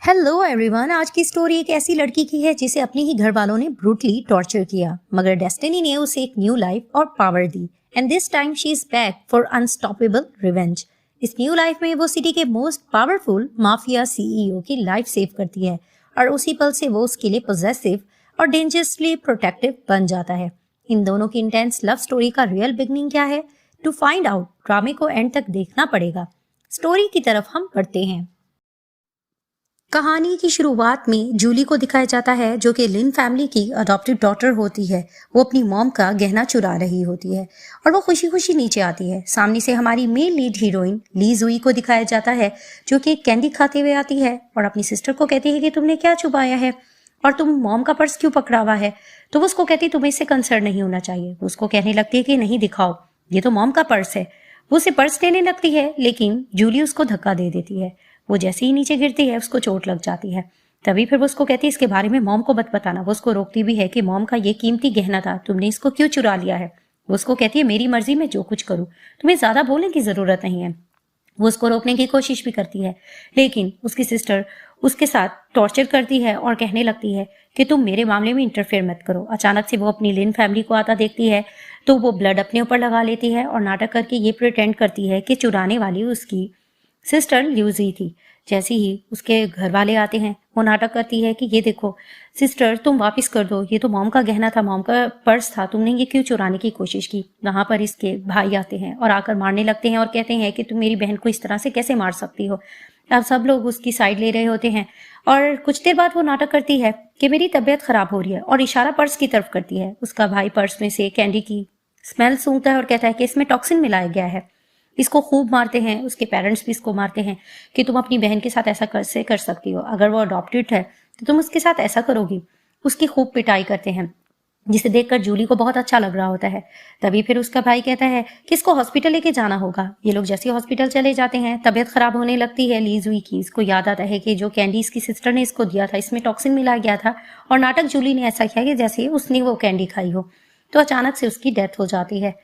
Hello everyone. आज की story एक ऐसी लड़की की है जिसे अपने ही घर वालों ने ब्रूटली टॉर्चर किया, मगर डेस्टिनी ने उसे एक न्यू लाइफ और power the and this time she is back for unstoppable revenge. इस न्यू लाइफ में वो सिटी के मोस्ट पावरफुल माफिया सीईओ की लाइफ सेव करती है और उसी पल से वो उसके लिए पोजेसिव और डेंजरसली प्रोटेक्टिव बन जाता है। इन दोनों की इंटेंस लव स्टोरी का रियल बिगनिंग क्या है? टू फाइंड आउट ड्रामे को एंड तक देखना पड़ेगा। स्टोरी की तरफ हम बढ़ते हैं। कहानी की शुरुआत में जूली को दिखाया जाता है जो कि लिन फैमिली की अडॉप्टेड डॉटर होती है। वो अपनी मॉम का गहना चुरा रही होती है और वो खुशी खुशी नीचे आती है। सामने से हमारी मेन लीड हीरोइन ली जुई को दिखाया जाता है जो कि एक कैंडी खाते हुए आती है और अपनी सिस्टर को कहती है कि तुमने क्या छुपाया है और तुम मॉम का पर्स क्यों पकड़ा हुआ है। तो वो उसको कहती है तुम्हें इससे कंसर्न नहीं होना चाहिए। वो उसको कहने लगती है कि नहीं दिखाओ, ये तो मॉम का पर्स है। वो उसे पर्स लेने लगती है लेकिन जूली उसको धक्का दे देती है। वो जैसे ही नीचे गिरती है उसको चोट लग जाती है। तभी फिर वो उसको कहती है इसके बारे में मॉम को मत बताना। वो उसको रोकती भी है कि मॉम का ये कीमती गहना था, तुमने इसको क्यों चुरा लिया है। वो उसको कहती है मेरी मर्जी में जो कुछ करूं, तुम्हें ज्यादा बोलने की जरूरत नहीं है। वो उसको रोकने की कोशिश भी करती है लेकिन उसकी सिस्टर उसके साथ टॉर्चर करती है और कहने लगती है कि तुम मेरे मामले में इंटरफेयर मत करो। अचानक से वो अपनी लिन फैमिली को आता देखती है तो वो ब्लड अपने ऊपर लगा लेती है और नाटक करके ये प्रिटेंड करती है कि चुराने वाली उसकी सिस्टर ल्यूजी थी। जैसे ही उसके घर वाले आते हैं वो नाटक करती है कि ये देखो सिस्टर, तुम वापस कर दो, ये तो मॉम का गहना था, मॉम का पर्स था, तुमने ये क्यों चुराने की कोशिश की। वहां पर इसके भाई आते हैं और आकर मारने लगते हैं और कहते हैं कि तुम मेरी बहन को इस तरह से कैसे मार सकती हो। अब सब लोग उसकी साइड ले रहे होते हैं और कुछ देर बाद वो नाटक करती है कि मेरी तबीयत खराब हो रही है और इशारा पर्स की तरफ करती है। उसका भाई पर्स में से कैंडी की स्मेल सूंघता है और कहता है कि इसमें टॉक्सिन मिलाया गया है। इसको खूब मारते हैं, उसके पेरेंट्स भी इसको मारते हैं कि तुम अपनी बहन के साथ ऐसा कैसे कर सकती हो, अगर वो अडॉप्टेड है तो तुम उसके साथ ऐसा करोगी। उसकी खूब पिटाई करते हैं जिसे देखकर जूली को बहुत अच्छा लग रहा होता है। तभी फिर उसका भाई कहता है कि इसको हॉस्पिटल लेके जाना होगा। ये लोग जैसे हॉस्पिटल चले जाते हैं तबीयत खराब होने लगती है ली जुई की। इसको याद आता है कि जो कैंडी इसकी सिस्टर ने इसको दिया था इसमें टॉक्सिन मिलाया गया था और नाटक जूली ने ऐसा किया कि जैसे उसने वो कैंडी खाई हो। तो अचानक से उसकी डेथ हो जाती है।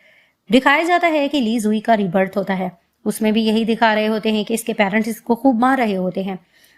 दिखाया जाता है कि ली जुई का रिबर्थ होता है। उसमें भी यही दिखा रहे होते हैं कि इसके पेरेंट्स इसको खूब मार रहे होते हैं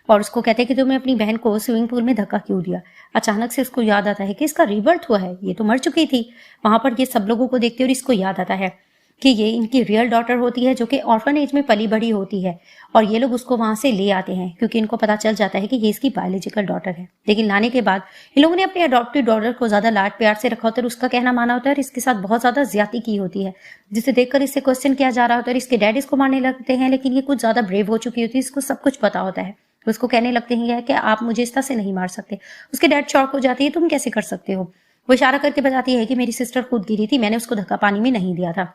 और उसको कहते हैं कि तुमने अपनी बहन को स्विमिंग पूल में धक्का क्यों दिया। अचानक से उसको याद आता है कि इसका रिबर्थ हुआ है, ये तो मर चुकी थी। वहां पर ये सब लोगों को देखते और इसको याद आता है कि ये इनकी रियल डॉटर होती है जो कि ऑर्फन एज में पली बड़ी होती है और ये लोग उसको वहां से ले आते हैं क्योंकि इनको पता चल जाता है कि ये इसकी बायोलॉजिकल डॉटर है। लेकिन लाने के बाद इन लोगों ने अपने अडॉप्टेड डॉटर को ज्यादा लाड प्यार से रखा होता है और उसका कहना माना होता है और इसके साथ बहुत ज्यादा ज्यादती की होती है, जिसे देखकर इससे क्वेश्चन किया जा रहा होता है। इसके डैड इसको मारने लगते हैं लेकिन ये कुछ ज्यादा ब्रेव हो चुकी होती है, इसको सब कुछ पता होता है। उसको कहने लगते हैं कि आप मुझे इस तरह से नहीं मार सकते। उसके डैड शॉक हो जाती है, तुम कैसे कर सकते हो। वो इशारा करके बताती है कि मेरी सिस्टर खुद गिरी थी, मैंने उसको धक्का पानी में नहीं दिया था।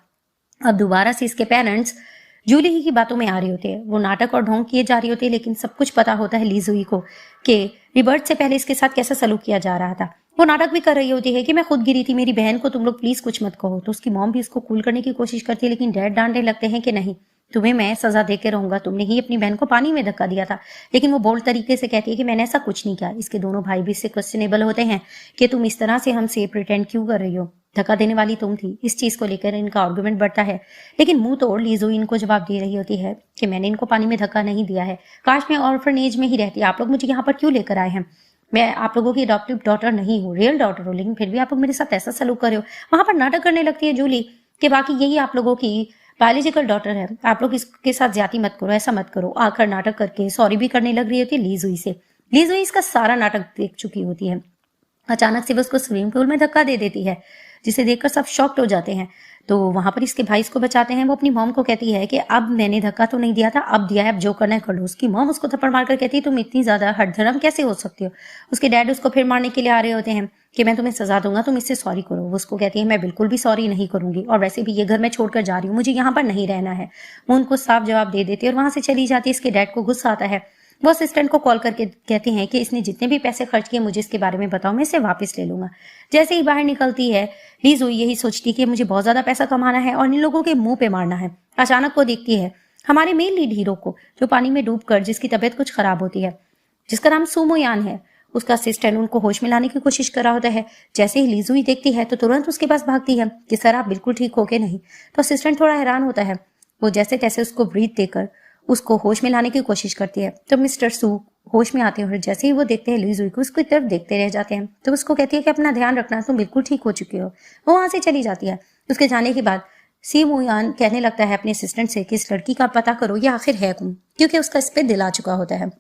अब दोबारा से इसके पेरेंट्स जूली ही की बातों में आ रहे होते हैं। वो नाटक और ढोंग किए जा रही होती है लेकिन सब कुछ पता होता है ली जुई को कि रिबर्थ से पहले इसके साथ कैसा सलूक किया जा रहा था। वो नाटक भी कर रही होती है कि मैं खुद गिरी थी, मेरी बहन को तुम लोग प्लीज कुछ मत कहो। तो उसकी मॉम भी इसको कूल करने की कोशिश करती है लेकिन डैड डांटने लगते हैं कि नहीं, तुम्हें मैं सजा देके रहूंगा, तुमने ही अपनी बहन को पानी में धक्का दिया था। लेकिन वो बोल्ड तरीके से कहती है कि मैंने ऐसा कुछ नहीं किया। इसके दोनों भाई भी इससे क्वेश्चनेबल होते हैं कि तुम इस तरह से हमसे प्रिटेंड क्यों कर रही हो, धक्का देने वाली तुम थी। इस चीज को लेकर इनका आर्गुमेंट बढ़ता है लेकिन मुंह तोड़ ली जुई इनको जवाब दे रही होती है कि मैंने इनको पानी में धक्का नहीं दिया है, काश मैं ऑर्फनेज में ही रहती, आप लोग मुझे यहाँ पर क्यों लेकर आए हैं। मैं आप लोगों की अडॉप्टिव डॉटर नहीं हूँ, रियल डॉटर हूँ, लेकिन फिर भी आप लोग मेरे साथ ऐसा सलूक कर रहे हो। वहां पर नाटक करने लगती है जूली कि बाकी यही आप लोगों की बायोलॉजिकल डॉटर है, आप लोग इसके साथ ज्यादा मत करो, ऐसा मत करो। आकर नाटक करके सॉरी भी करने लग रही होती है ली जुई से। ली जुई इसका सारा नाटक देख चुकी होती है। अचानक से वो उसको स्विमिंग पूल में धक्का दे देती है जिसे देखकर सब शॉक्ड हो जाते हैं। तो वहां पर इसके भाई इसको बचाते हैं। वो अपनी मॉम को कहती है कि अब मैंने धक्का तो नहीं दिया था, अब दिया है, अब जो करना है कर लो। उसकी मॉम उसको थप्पड़ मारकर कहती है तुम इतनी ज्यादा हठधर्म कैसे हो सकते हो। उसके डैड उसको फिर मारने के लिए आ रहे होते हैं कि मैं तुम्हें सजा दूंगा, तुम इससे सॉरी करो। वो उसको कहती है मैं बिल्कुल भी सॉरी नहीं करूंगी और वैसे भी ये घर मैं छोड़कर जा रही हूँ, मुझे यहाँ पर नहीं रहना है। वो उनको साफ जवाब दे देती है और वहां से चली जाती है। इसके डैड को गुस्सा आता है। वो असिस्टेंट को कॉल करके कहते हैं कि इसने जितने भी पैसे खर्च किए मुझे इसके बारे में बताओ, मैं इसे वापस ले लूंगा। जैसे ही बाहर निकलती है ली जुई यही सोचती कि मुझे बहुत ज्यादा पैसा कमाना है और इन लोगों के मुंह पे मारना है। अचानक वो देखती है हमारे मेन लीड हीरो को जो पानी में डूबकर जिसकी तबीयत कुछ खराब होती है, जिसका नाम सुमो यान है। उसका असिस्टेंट उनको होश में लाने की कोशिश कर रहा होता है। जैसे ही ली जुई देखती है तो तुरंत उसके पास भागती है कि सर आप बिल्कुल ठीक हो के नहीं। तो असिस्टेंट थोड़ा हैरान होता है। वो जैसे तैसे उसको ब्रीथ देकर उसको होश में लाने की कोशिश करती है। तो मिस्टर सू होश में आते हैं और जैसे ही वो देखते हैं ली जुई को, उसकी तरफ देखते रह जाते हैं। तो उसको कहती है कि अपना ध्यान रखना, तुम बिल्कुल ठीक हो चुकी हो। वो वहां से चली जाती है। उसके जाने के बाद सी मुयान कहने लगता है अपने असिस्टेंट से कि इस लड़की का पता करो, ये आखिर है कौन, क्योंकि उसका इस पे दिल आ चुका होता है।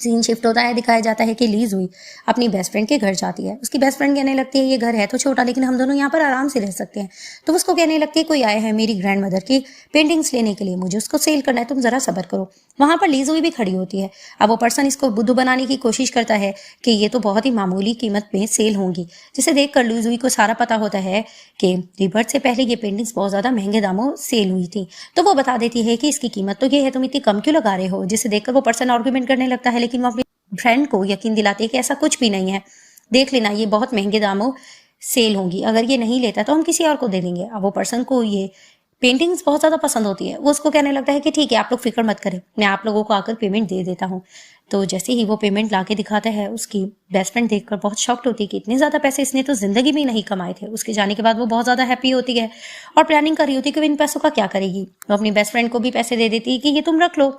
सीन शिफ्ट होता है, दिखाया जाता है कि ली जुई अपनी बेस्ट फ्रेंड के घर जाती है। उसकी बेस्ट फ्रेंड कहने लगती है ये घर है तो छोटा, लेकिन हम दोनों यहाँ पर आराम से रह सकते हैं। तो उसको कहने लगती है कोई आया है मेरी ग्रैंड मदर की पेंटिंग्स लेने के लिए, मुझे उसको सेल करना है, तुम जरा सब्र करो। वहां पर ली जुई भी खड़ी होती है। अब वो पर्सन इसको बुद्धू बनाने की कोशिश करता है कि ये तो बहुत ही मामूली कीमत में सेल होंगी, जिसे देखकर ली जुई को सारा पता होता है कि रिबर्थ से पहले ये पेंटिंग्स बहुत ज्यादा महंगे दामों सेल हुई थी। तो वो बता देती है कि इसकी कीमत तो ये है, तुम इतनी कम क्यों लगा रहे हो। जिसे देखकर वो पर्सन आर्गुमेंट करने लगता है, लेकिन वो अपनी फ्रेंड को यकीन दिलाती है कि ऐसा कुछ भी नहीं है, देख लेना ये बहुत महंगे दामों सेल होंगी, अगर ये नहीं लेता तो हम किसी और को दे देंगे। अब वो पर्सन को ये पेंटिंग्स बहुत ज्यादा पसंद होती है। वो उसको कहने लगता है कि ठीक है आप लोग फिक्र मत करें, मैं आप लोगों को आकर पेमेंट दे देता हूँ। तो जैसे ही वो पेमेंट लाके दिखाता है, उसकी बेस्ट फ्रेंड देखकर बहुत शॉक्ड होती है कि इतने ज्यादा पैसे इसने तो जिंदगी में नहीं कमाए थे। उसके जाने के बाद वो बहुत ज्यादा हैप्पी होती है और प्लानिंग कर रही होती है कि वो इन पैसों का क्या करेगी। वो अपनी बेस्ट फ्रेंड को भी पैसे दे देती है कि ये तुम रख लो।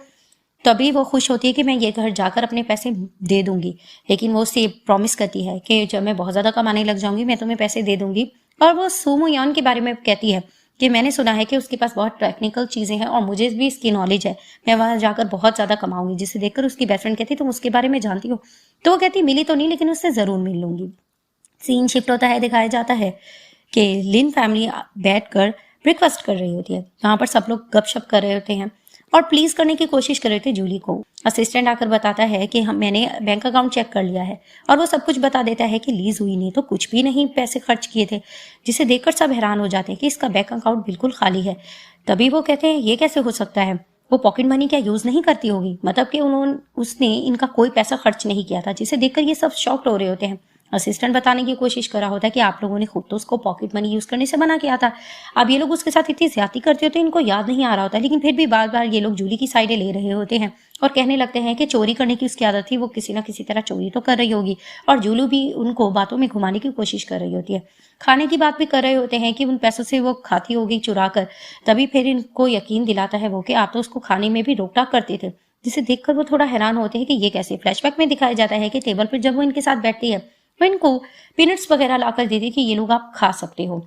तभी वो खुश होती है कि मैं ये घर जाकर अपने पैसे दे दूंगी, लेकिन वो उससे प्रॉमिस करती है कि जब मैं बहुत ज्यादा कमाने लग जाऊंगी मैं तुम्हें पैसे दे दूंगी। और वो सूमो यॉन के बारे में कहती है कि मैंने सुना है कि उसके पास बहुत टेक्निकल चीजें हैं और मुझे भी इसकी नॉलेज है, मैं वहां जाकर बहुत ज्यादा कमाऊंगी। जिसे देखकर उसकी बेस्ट फ्रेंड कहती तुम उसके बारे में जानती हो। तो वो कहती मिली तो नहीं, लेकिन उससे जरूर मिल लूंगी। सीन शिफ्ट होता है, दिखाया जाता है कि लिन फैमिली बैठकर ब्रेकफास्ट कर रही होती है। वहां पर सब लोग गपशप कर रहे होते हैं और प्लीज करने की कोशिश कर रहे थे जूली को। असिस्टेंट आकर बताता है कि मैंने बैंक अकाउंट चेक कर लिया है, और वो सब कुछ बता देता है कि ली जुई ने तो कुछ भी नहीं पैसे खर्च किए थे। जिसे देखकर सब हैरान हो जाते हैं कि इसका बैंक अकाउंट बिल्कुल खाली है। तभी वो कहते हैं ये कैसे हो सकता है, वो पॉकेट मनी क्या यूज नहीं करती होगी, मतलब कि उसने इनका कोई पैसा खर्च नहीं किया था। जिसे देखकर ये सब शॉक्ड हो रहे होते हैं। असिस्टेंट बताने की कोशिश कर रहा होता है कि आप लोगों ने खुद तो उसको पॉकेट मनी यूज करने से मना किया था। अब ये लोग उसके साथ इतनी ज्यादती करते होते हैं, इनको याद नहीं आ रहा होता, लेकिन फिर भी बार बार ये लोग जूली की साइडें ले रहे होते हैं और कहने लगते हैं कि चोरी करने की उसकी आदत थी, वो किसी ना किसी तरह चोरी तो कर रही होगी। और जूलू भी उनको बातों में घुमाने की कोशिश कर रही होती है। खाने की बात भी कर रहे होते हैं कि उन पैसों से वो खाती होगी चुरा कर। तभी फिर इनको यकीन दिलाता है वो कि आप तो उसको खाने में भी रोक टाक करते थे। जिसे देखकर वो थोड़ा हैरान होते हैं कि ये कैसे। फ्लैशबैक में दिखाया जाता है कि टेबल पर जब वो इनके साथ बैठती है वो इनको पीनट्स वगैरह लाकर देती कि ये लोग आप खा सकते हो,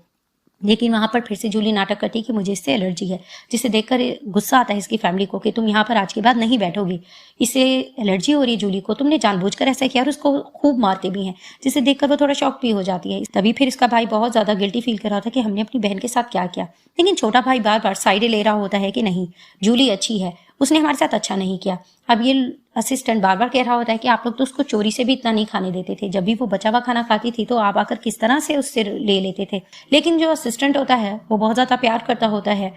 लेकिन वहां पर फिर से जूली नाटक करती है कि मुझे इससे एलर्जी है। जिसे देखकर गुस्सा आता है इसकी फैमिली को कि तुम यहाँ पर आज के बाद नहीं बैठोगी, इससे एलर्जी हो रही है जूली को, तुमने जानबूझकर ऐसा किया। और उसको खूब मारते भी हैं, जिसे देखकर वो थोड़ा शॉक भी हो जाती है। तभी फिर इसका भाई बहुत ज्यादा गिल्टी फील कर रहा था कि हमने अपनी बहन के साथ क्या किया, लेकिन छोटा भाई बार बार साइड ले रहा होता है कि नहीं जूली अच्छी है, उसने हमारे साथ अच्छा नहीं किया। अब ये असिस्टेंट बार बार कह रहा होता है कि आप लोग तो उसको चोरी से भी इतना नहीं खाने देते थे, जब भी वो बचा हुआ खाना खाती थी तो आप आकर किस तरह से उससे ले लेते थे। लेकिन जो असिस्टेंट होता है वो बहुत ज्यादा प्यार करता होता है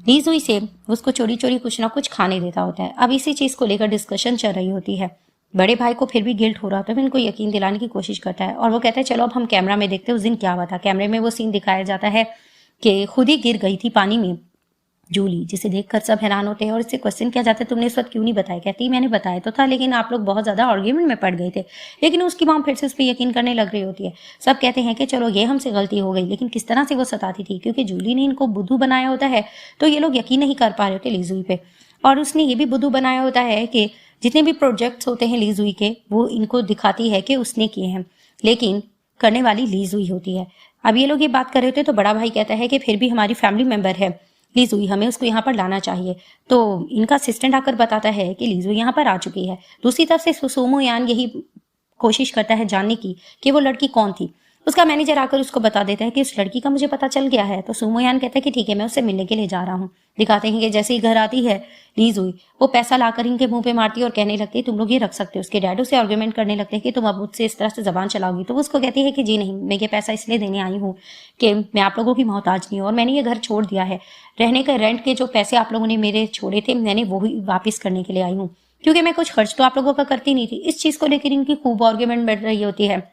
ली जुई से, उसको चोरी चोरी कुछ ना कुछ खाने देता होता है। अब इसी चीज को लेकर डिस्कशन चल रही होती है। बड़े भाई को फिर भी गिल्ट हो रहा होता है, इनको यकीन दिलाने की कोशिश करता है और वो कहता है चलो अब हम कैमरा में देखते हैं उस दिन क्या हुआ था। कैमरे में वो सीन दिखाया जाता है कि खुद ही गिर गई थी पानी में जूली, जिसे देखकर सब हैरान होते हैं और इससे क्वेश्चन किया जाता है तुमने इस वक्त क्यों नहीं बताया। कहती मैंने बताया तो था, लेकिन आप लोग बहुत ज्यादा आर्ग्यूमेंट में पड़ गए थे। लेकिन उसकी मॉम फिर से उस पर यकीन करने लग रही होती है। सब कहते हैं कि चलो ये हमसे गलती हो गई, लेकिन किस तरह से वो सताती थी, क्योंकि जूली ने इनको बुद्धू बनाया होता है तो ये लोग यकीन नहीं कर पा रहे होते ली जुई पे। और उसने ये भी बुद्धू बनाया होता है कि जितने भी प्रोजेक्ट्स होते हैं ली जुई के वो इनको दिखाती है कि उसने किए हैं, लेकिन करने वाली ली जुई होती है। अब ये लोग ये बात कर रहे होते तो बड़ा भाई कहता है कि फिर भी हमारी फैमिली मेंबर है ली जुई, हमें उसको यहाँ पर लाना चाहिए। तो इनका असिस्टेंट आकर बताता है कि ली जुई यहाँ पर आ चुकी है। दूसरी तरफ से सुसुमो यान यही कोशिश करता है जानने की कि वो लड़की कौन थी। उसका मैनेजर आकर उसको बता देता है कि उस लड़की का मुझे पता चल गया है। तो सुमोयान कहता है कि ठीक है मैं उससे मिलने के लिए जा रहा हूँ। दिखाते हैं कि जैसे ही घर आती है ली जुई, वो पैसा लाकर इनके मुंह पे मारती है और कहने लगती है तुम लोग ये रख सकते हो। उसके डैड उसे आर्ग्यूमेंट करने लगते हैं कि तुम अब मुझसे इस तरह से जबान चलाओगी। तो वो उसको कहती है कि जी नहीं, मैं ये पैसा इसलिए देने आई हूँ कि मैं आप लोगों की मोहताज नहीं हूँ और मैंने ये घर छोड़ दिया है। रहने के रेंट के जो पैसे आप लोगों ने मेरे छोड़े थे मैंने वो ही वापिस करने के लिए आई हूँ, क्योंकि मैं कुछ खर्च तो आप लोगों का करती नहीं थी। इस चीज को लेकर इनकी खूब आर्ग्यूमेंट बढ़ रही होती है।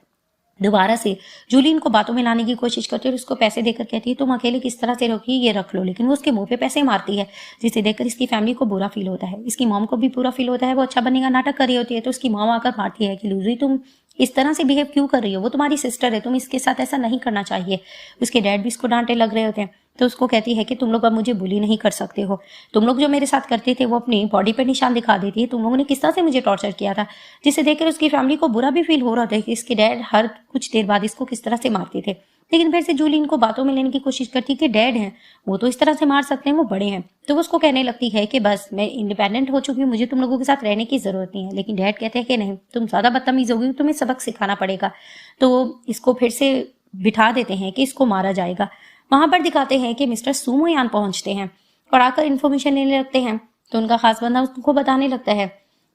दोबारा से जूली इनको बातों में लाने की कोशिश करती है और उसको पैसे देकर कहती है तुम अकेले किस तरह से रखी, ये रख लो। लेकिन वो उसके मुंह पे पैसे मारती है, जिसे देखकर इसकी फैमिली को बुरा फील होता है। इसकी मॉम को भी बुरा फील होता है। वो अच्छा बनने का नाटक कर रही होती है तो उसकी मॉम आकर मारती है कि लूजी तुम इस तरह से बिहेव क्यों कर रही हो, वो तुम्हारी सिस्टर है, तुम इसके साथ ऐसा नहीं करना चाहिए। उसके डैड भी इसको डांटे लग रहे होते हैं। तो उसको कहती है कि तुम लोग अब मुझे बुली नहीं कर सकते हो, तुम लोग जो मेरे साथ करते थे वो अपनी बॉडी पर निशान दिखा देती है, तुम लोगों ने किस तरह से मुझे टॉर्चर किया था। जिसे देखकर उसकी फैमिली को बुरा भी फील हो रहा था कि इसके डैड हर कुछ देर बाद इसको किस तरह से मारते थे। लेकिन फिर से जूली इनको बातों में लेने की कोशिश करती है कि डैड हैं, वो तो इस तरह से मार सकते हैं, वो बड़े हैं। तो वो उसको कहने लगती है कि बस मैं इंडिपेंडेंट हो चुकी हूँ, मुझे तुम लोगों के साथ रहने की जरूरत नहीं है। लेकिन डैड कहते हैं कि नहीं, तुम ज्यादा बदतमीज होगी, तुम्हें सबक सिखाना पड़ेगा। तो इसको फिर से बिठा देते हैं कि इसको मारा जाएगा। वहां पर दिखाते हैं कि मिस्टर सुमोयान पहुंचते हैं और आकर इन्फॉर्मेशन लेने लगते हैं। तो उनका खास बंदा उसको बताने लगता है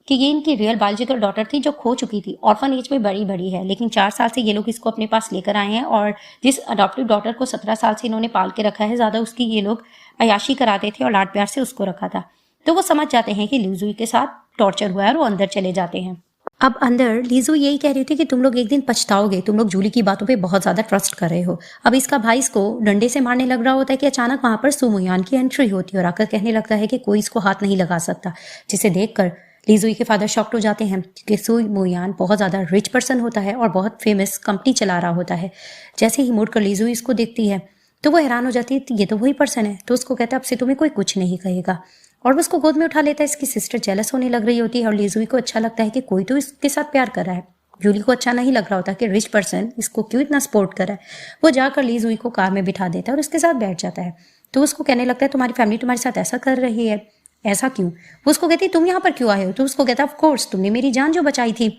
कि ये इनकी रियल बायोलॉजिकल डॉटर थी जो खो चुकी थी, ऑर्फन एज में बड़ी बड़ी है, लेकिन 4 साल से ये लोग इसको अपने पास लेकर आए हैं और जिस अडॉप्टिव डॉटर को 17 साल से इन्होंने पाल के रखा है, ज्यादा उसकी ये लोग अयाशी कराते थे और लाड प्यार से उसको रखा था। तो वो समझ जाते हैं कि लिजुई के साथ टॉर्चर हुआ है और वो अंदर चले जाते हैं। अब अंदर लीजू यही कह रही थी कि तुम लोग एक दिन पछताओगे, तुम लोग जूली की बातों पे बहुत ज्यादा ट्रस्ट कर रहे हो। अब इसका भाई इसको डंडे से मारने लग रहा होता है कि अचानक वहां पर सुमुयान की एंट्री होती है और आकर कहने लगता है कि कोई इसको हाथ नहीं लगा सकता। जिसे देखकर लीजुई के फादर शॉक्ड हो जाते हैं क्योंकि सुमुयान बहुत ज्यादा रिच पर्सन होता है और बहुत फेमस कंपनी चला रहा होता है। जैसे ही मुड़कर लीजुई इसको देखती है तो वो हैरान हो जाती है, ये तो वही पर्सन है। तो उसको कहता है अब से तुम्हें कोई कुछ नहीं कहेगा और वो उसको गोद में उठा लेता है। इसकी सिस्टर जेलस होने लग रही होती है और लिजुई को अच्छा लगता है कि कोई तो इसके साथ प्यार कर रहा है। जूली को अच्छा नहीं लग रहा होता कि रिच पर्सन इसको क्यों इतना सपोर्ट कर रहा है। वो जाकर लिजुई को कार में बिठा देता है और उसके साथ बैठ जाता है। तो उसको कहने लगता है तुम्हारी फैमिली तुम्हारे साथ ऐसा कर रही है, ऐसा क्यों? वो उसको कहती है तुम यहाँ पर क्यों आए हो? तो उसको कहता है ऑफ कोर्स तुमने मेरी जान जो बचाई थी।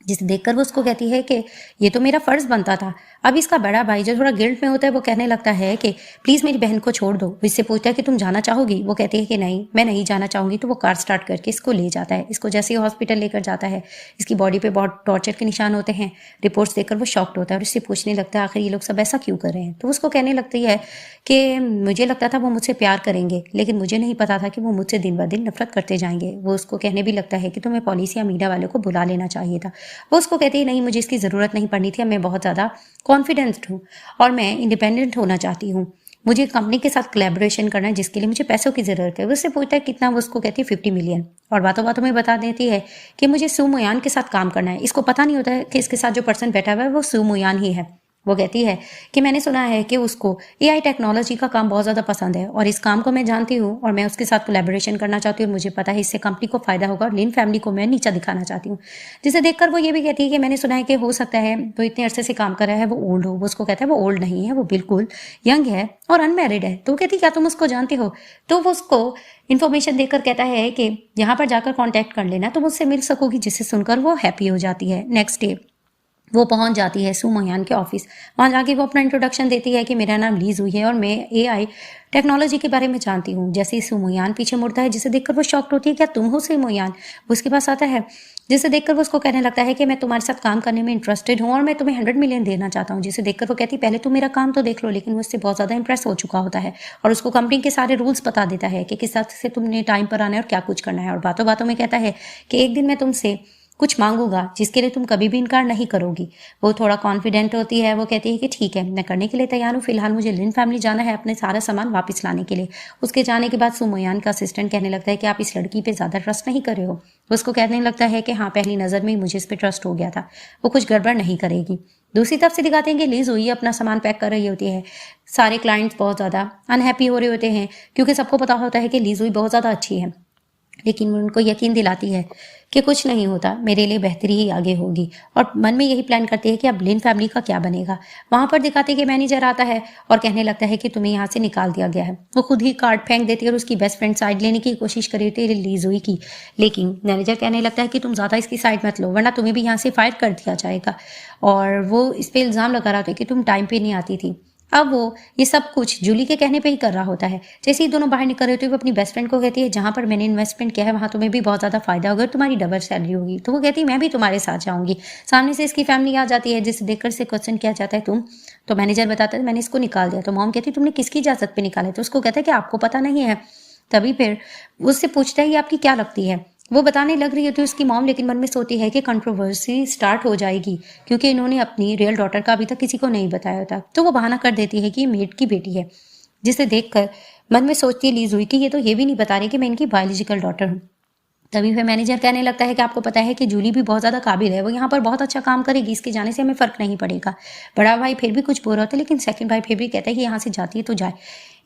जिसे देखकर वो उसको कहती है कि ये तो मेरा फर्ज बनता था। अब इसका बड़ा भाई जो थोड़ा गिल्ट में होता है वो कहने लगता है कि प्लीज मेरी बहन को छोड़ दो। वो इससे पूछता है कि तुम जाना चाहोगी? वो कहती है कि नहीं, मैं नहीं जाना चाहूंगी। तो वो कार स्टार्ट करके इसको ले जाता है। इसको जैसे ही हॉस्पिटल लेकर जाता है, इसकी बॉडी पे बहुत टॉर्चर के निशान होते हैं। रिपोर्ट्स देखकर वो शॉक्ड होता है और इससे पूछने लगता है आखिर ये लोग सब ऐसा क्यों कर रहे हैं। तो उसको कहने लगती है कि मुझे लगता था वो मुझसे प्यार करेंगे, लेकिन मुझे नहीं पता था कि वो मुझसे दिन ब दिन नफरत करते जाएंगे। वो उसको कहने भी लगता है कि तुम्हें पुलिस या मीडिया वालों को बुला लेना चाहिए था। वो उसको कहती है नहीं, मुझे इसकी ज़रूरत नहीं पड़नी थी, मैं बहुत ज़्यादा कॉन्फिडेंस्ड हूँ और मैं इंडिपेंडेंट होना चाहती हूँ। मुझे कंपनी के साथ कोलैबोरेशन करना है जिसके लिए मुझे पैसों की ज़रूरत है। वो उससे पूछता है कितना? वो उसको कहती है 50 मिलियन और बातों बातों में बता देती है कि मुझे सुमुयान के साथ काम करना है। इसको पता नहीं होता है कि इसके साथ जो पर्सन बैठा हुआ है वो सुमुयान ही है। वो कहती है कि मैंने सुना है कि उसको एआई टेक्नोलॉजी का काम बहुत ज़्यादा पसंद है और इस काम को मैं जानती हूँ और मैं उसके साथ कोलैबोरेशन करना चाहती हूँ और मुझे पता है इससे कंपनी को फायदा होगा और लिन फैमिली को मैं नीचा दिखाना चाहती हूँ। जिसे देखकर वो ये भी कहती है कि मैंने सुना है कि हो सकता है तो इतने अरसे से काम कर रहा है वो ओल्ड हो। वो उसको कहता है वो ओल्ड नहीं है, वो बिल्कुल यंग है और अनमैरिड है। तो वो कहती है क्या तुम उसको जानते हो? तो वो उसको इन्फॉर्मेशन देकर कहता है कि यहाँ पर जाकर कॉन्टैक्ट कर लेना, तो मुझसे मिल सकोगी। जिसे सुनकर वो हैप्पी हो जाती है। नेक्स्ट डे वो पहुंच जाती है सुमोयान के ऑफिस। वहां जाके वो अपना इंट्रोडक्शन देती है कि मेरा नाम लीज हुई है और मैं एआई टेक्नोलॉजी के बारे में जानती हूँ। जैसे ही सुमोयान पीछे मुड़ता है जिसे देखकर वो शॉक्ड होती है, क्या तुम हो सुमोयान? वो उसके पास आता है जिसे देखकर वो उसको कहने लगता है कि मैं तुम्हारे साथ काम करने में इंटरेस्टेड हूँ और मैं तुम्हें 100 मिलियन देना चाहता हूँ। जिसे देखकर वो कहती पहले तुम मेरा काम तो देख लो। लेकिन वो उससे बहुत ज्यादा इंप्रेस हो चुका होता है और उसको कंपनी के सारे रूल्स बता देता है कि किस तरह से तुमने टाइम पर आना है और क्या कुछ करना है। और बातों बातों में कहता है कि एक दिन मैं तुमसे कुछ मांगूंगा जिसके लिए तुम कभी भी इनकार नहीं करोगी। वो थोड़ा कॉन्फिडेंट होती है। वो कहती है कि ठीक है, मैं करने के लिए तैयार हूँ। फिलहाल मुझे लिन फैमिली जाना है अपने सारा सामान वापस लाने के लिए। उसके जाने के बाद सुमोयान का असिस्टेंट कहने लगता है कि आप इस लड़की पे ज्यादा ट्रस्ट नहीं कर रहे हो। वो उसको कहने लगता है कि हाँ, पहली नजर में ही मुझे इस पर ट्रस्ट हो गया था, वो कुछ गड़बड़ नहीं करेगी। दूसरी तरफ से दिखाते हैं कि लीज हुई अपना सामान पैक कर रही होती है। सारे क्लाइंट्स बहुत ज्यादा अनहैप्पी हो रहे होते हैं क्योंकि सबको पता होता है कि लीज हुई बहुत ज्यादा अच्छी है, लेकिन वो उनको यकीन दिलाती है कि कुछ नहीं होता, मेरे लिए बेहतरी ही आगे होगी। और मन में यही प्लान करती है कि अब लिन फैमिली का क्या बनेगा। वहां पर दिखाते कि मैनेजर आता है और कहने लगता है कि तुम्हें यहाँ से निकाल दिया गया है। वो खुद ही कार्ड फेंक देती है और उसकी बेस्ट फ्रेंड साइड लेने की कोशिश कर रही थी लीजुई की, लेकिन मैनेजर कहने लगता है कि तुम ज्यादा इसकी साइड मत लो वरना तुम्हें भी यहाँ से फायर कर दिया जाएगा। और वो इस पर इल्जाम लगा रहा था कि तुम टाइम पे नहीं आती थी। अब वो ये सब कुछ जूली के कहने पे ही कर रहा होता है। जैसे ही दोनों बाहर निकल रहे होते वो अपनी बेस्ट फ्रेंड को कहती है जहां पर मैंने इन्वेस्टमेंट किया है वहां तुम्हें भी बहुत ज्यादा फायदा होगा, तुम्हारी डबल सैलरी होगी। तो वो कहती है मैं भी तुम्हारे साथ जाऊंगी। सामने से इसकी फैमिली आ जाती है जिसे देखकर से क्वेश्चन किया जाता है तुम? तो मैनेजर बताता है मैंने इसको निकाल दिया। तो मॉम कहती है तुमने किसकी इजाजत पे निकाला? तो उसको कहता है कि आपको पता नहीं है। तभी फिर उससे पूछता है ये आपकी क्या लगती है? वो बताने लग रही होती है उसकी मॉम, लेकिन मन में सोचती है कि कंट्रोवर्सी स्टार्ट हो जाएगी क्योंकि इन्होंने अपनी रियल डॉटर का अभी तक किसी को नहीं बताया था। तो वो बहाना कर देती है कि ये मेड की बेटी है। जिसे देखकर मन में सोचती है लीज हुई कि ये तो ये भी नहीं बता रही कि मैं इनकी बायोलॉजिकल डॉटर हूँ। तभी फिर मैनेजर कहने लगता है कि आपको पता है कि जूली भी बहुत ज़्यादा काबिल है, वो यहाँ पर बहुत अच्छा काम करेगी, इसके जाने से हमें फ़र्क नहीं पड़ेगा। बड़ा भाई फिर भी कुछ बोल रहा होता है, लेकिन सेकंड भाई फिर भी कहता है कि यहाँ से जाती है तो जाए।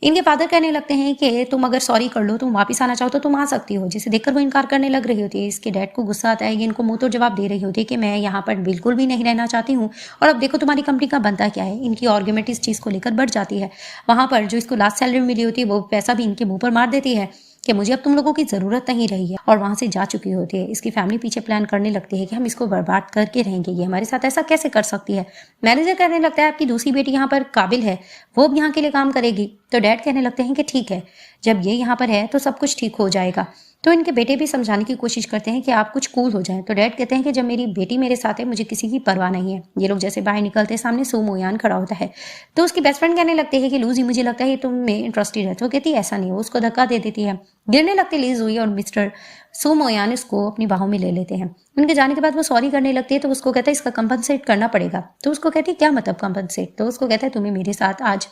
इनके फादर कहने लगते हैं कि तुम अगर सॉरी कर लो, तुम वापस आना चाहो तो तुम आ सकती हो, जिसे देखकर वो इनकार करने लग रही होती है। इसके डैड को गुस्सा आता है, ये इनको मुंह तोड़ जवाब दे रही होती है कि मैं यहाँ पर बिल्कुल भी नहीं रहना चाहती हूँ, और अब देखो तुम्हारी कंपनी का बनता क्या है। इनकी आर्ग्यूमेंट इस चीज़ को लेकर बढ़ जाती है। वहाँ पर जो इसको लास्ट सैलरी मिली होती है वो पैसा भी इनके मुंह पर मार देती है कि मुझे अब तुम लोगों की ज़रूरत नहीं रही है, और वहाँ से जा चुकी होती है। इसकी फैमिली पीछे प्लान करने लगती है कि हम इसको बर्बाद करके रहेंगे, ये हमारे साथ ऐसा कैसे कर सकती है। मैनेजर कहने लगता है आपकी दूसरी बेटी यहाँ पर काबिल है, वो अब यहाँ के लिए काम करेगी। तो डैड कहने लगते हैं कि ठीक है, जब ये यहाँ पर है तो सब कुछ ठीक हो जाएगा। तो इनके बेटे भी समझाने की कोशिश करते हैं कि आप कुछ कूल हो जाएं। तो डैड कहते हैं कि जब मेरी बेटी मेरे साथ है मुझे किसी की परवाह नहीं है। ये लोग जैसे बाहर निकलते हैं, सामने सू मोयान खड़ा होता है। तो उसकी बेस्ट फ्रेंड कहने लगते हैं कि लूजी, मुझे लगता है तुम में इंटरेस्टेड है। तो कहती है ऐसा नहीं, वो उसको धक्का दे देती है, गिरने लगती लीज हुई, और मिस्टर सू मोयान इसको अपनी बाहों में ले लेते हैं। उनके जाने के बाद वो सॉरी करने लगती है, तो उसको कहता है इसका कंपनसेट करना पड़ेगा। तो उसको कहती है क्या मतलब कंपनसेट। तो उसको कहता है तुम्हें मेरे साथ आज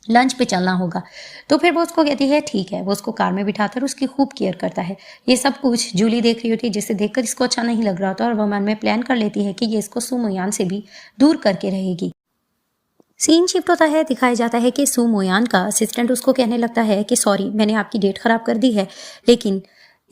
लंच पे चलना होगा। तो फिर वो उसको कहती है ठीक है। वो उसको कार में बिठाकर उसकी खूब केयर करता है। ये सब कुछ जूली देख रही होती है, जिसे देखकर इसको अच्छा नहीं लग रहा होता, और वह मन में प्लान कर लेती है कि ये इसको सू मोयान से भी दूर करके रहेगी। सीन शिफ्ट होता है, दिखाया जाता है कि सू मोयान का असिस्टेंट उसको कहने लगता है कि सॉरी मैंने आपकी डेट खराब कर दी है, लेकिन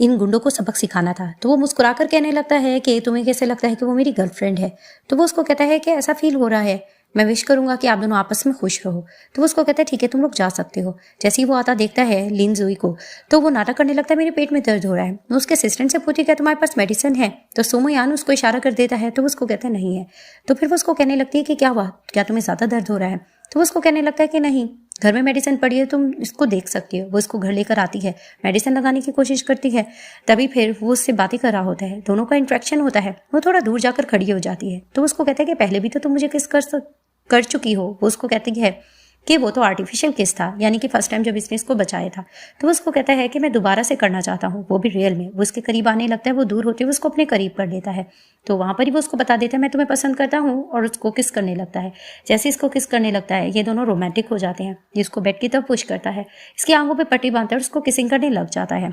इन गुंडों को सबक सिखाना था। तो वो मुस्कुराकर कहने लगता है कि तुम्हें कैसे लगता है कि वो मेरी गर्लफ्रेंड है। तो वो उसको कहता है कि ऐसा फील हो रहा है, मैं विश करूंगा कि आप दोनों आपस में खुश रहो। तो वो उसको कहता है ठीक है तुम लोग जा सकते हो। जैसे ही वो आता देखता है लिन जुई को, तो वो नाटक करने लगता है मेरे पेट में दर्द हो रहा है। वो उसके असिस्टेंट से पूछती क्या तुम्हारे पास मेडिसिन है। तो सुमो यान उसको इशारा कर देता है, तो वो उसको कहता है नहीं है। तो फिर वो उसको कहने लगती है कि क्या हुआ, क्या तुम्हें ज़्यादा दर्द हो रहा है। तो वो उसको कहने लगता है कि नहीं, घर में मेडिसिन पड़ी है, तुम इसको देख सकती हो। वो इसको घर लेकर आती है, मेडिसिन लगाने की कोशिश करती है। तभी फिर वो उससे बातें कर रहा होता है, दोनों का इंट्रैक्शन होता है। वो थोड़ा दूर जाकर खड़ी हो जाती है। तो उसको कहता है कि पहले भी तो तुम मुझे किस कर चुकी हो। वो उसको कहती है कि वो तो आर्टिफिशियल किस था, यानी कि फर्स्ट टाइम जब इसने इसको बचाया था। तो वो उसको कहता है कि मैं दोबारा से करना चाहता हूँ, वो भी रियल में। वो उसके करीब आने लगता है, वो दूर होते हुए उसको अपने करीब कर लेता है। तो वहाँ पर ही वो उसको बता देता है मैं तुम्हें पसंद करता हूँ, और उसको किस करने लगता है। जैसे इसको किस करने लगता है ये दोनों रोमांटिक हो जाते हैं। ये उसको बेड की तरफ पुश करता है, इसकी आंखों पर पट्टी बांधता है और उसको किसिंग करने लग जाता है।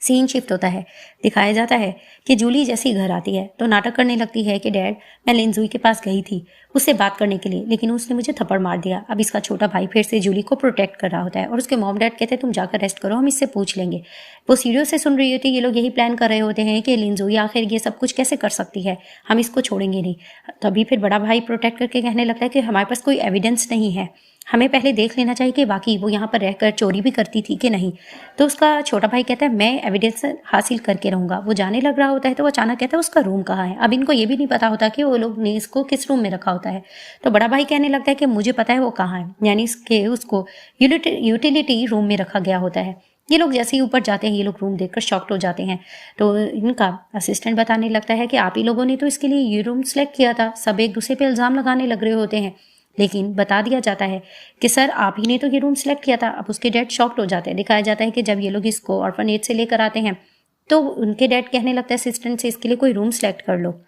सीन शिफ्ट होता है, दिखाया जाता है कि जूली जैसी घर आती है तो नाटक करने लगती है कि डैड मैं लिनजुई के पास गई थी उससे बात करने के लिए, लेकिन उसने मुझे थप्पड़ मार दिया। अब इसका छोटा भाई फिर से जूली को प्रोटेक्ट कर रहा होता है, और उसके मॉम डैड कहते हैं तुम जाकर रेस्ट करो, हम इससे पूछ लेंगे। वो सीढ़ियों से सुन रही होती है, ये लोग यही प्लान कर रहे होते हैं कि लिनजुई आखिर ये सब कुछ कैसे कर सकती है, हम इसको छोड़ेंगे नहीं। तभी फिर बड़ा भाई प्रोटेक्ट करके कहने लगता है कि हमारे पास कोई एविडेंस नहीं है, हमें पहले देख लेना चाहिए कि बाकी वो यहाँ पर रहकर चोरी भी करती थी कि नहीं। तो उसका छोटा भाई कहता है मैं एविडेंस हासिल करके रहूंगा। वो जाने लग रहा होता है तो वो अचानक कहता है उसका रूम कहाँ है। अब इनको ये भी नहीं पता होता कि वो लोग ने इसको किस रूम में रखा होता है। तो बड़ा भाई कहने लगता है कि मुझे पता है वो कहाँ है, यानी इसके उसको यूटिलिटी रूम में रखा गया होता है। ये लोग जैसे ही ऊपर जाते हैं ये लोग रूम देखकर शॉक्ड हो जाते हैं। तो इनका असिस्टेंट बताने लगता है कि आप ही लोगों ने तो इसके लिए ये रूम सेलेक्ट किया था। सब एक दूसरे पे इल्ज़ाम लगाने लग रहे होते हैं, लेकिन बता दिया जाता है कि सर आप ही ने तो ये रूम सेलेक्ट किया था। अब उसके डैड शॉक्ड हो जाते हैं। दिखाया जाता है कि जब ये लोग इसको ऑर्फनेज से लेकर आते हैं तो उनके डैड कहने लगता है असिस्टेंट से इसके लिए कोई रूम सेलेक्ट कर लो।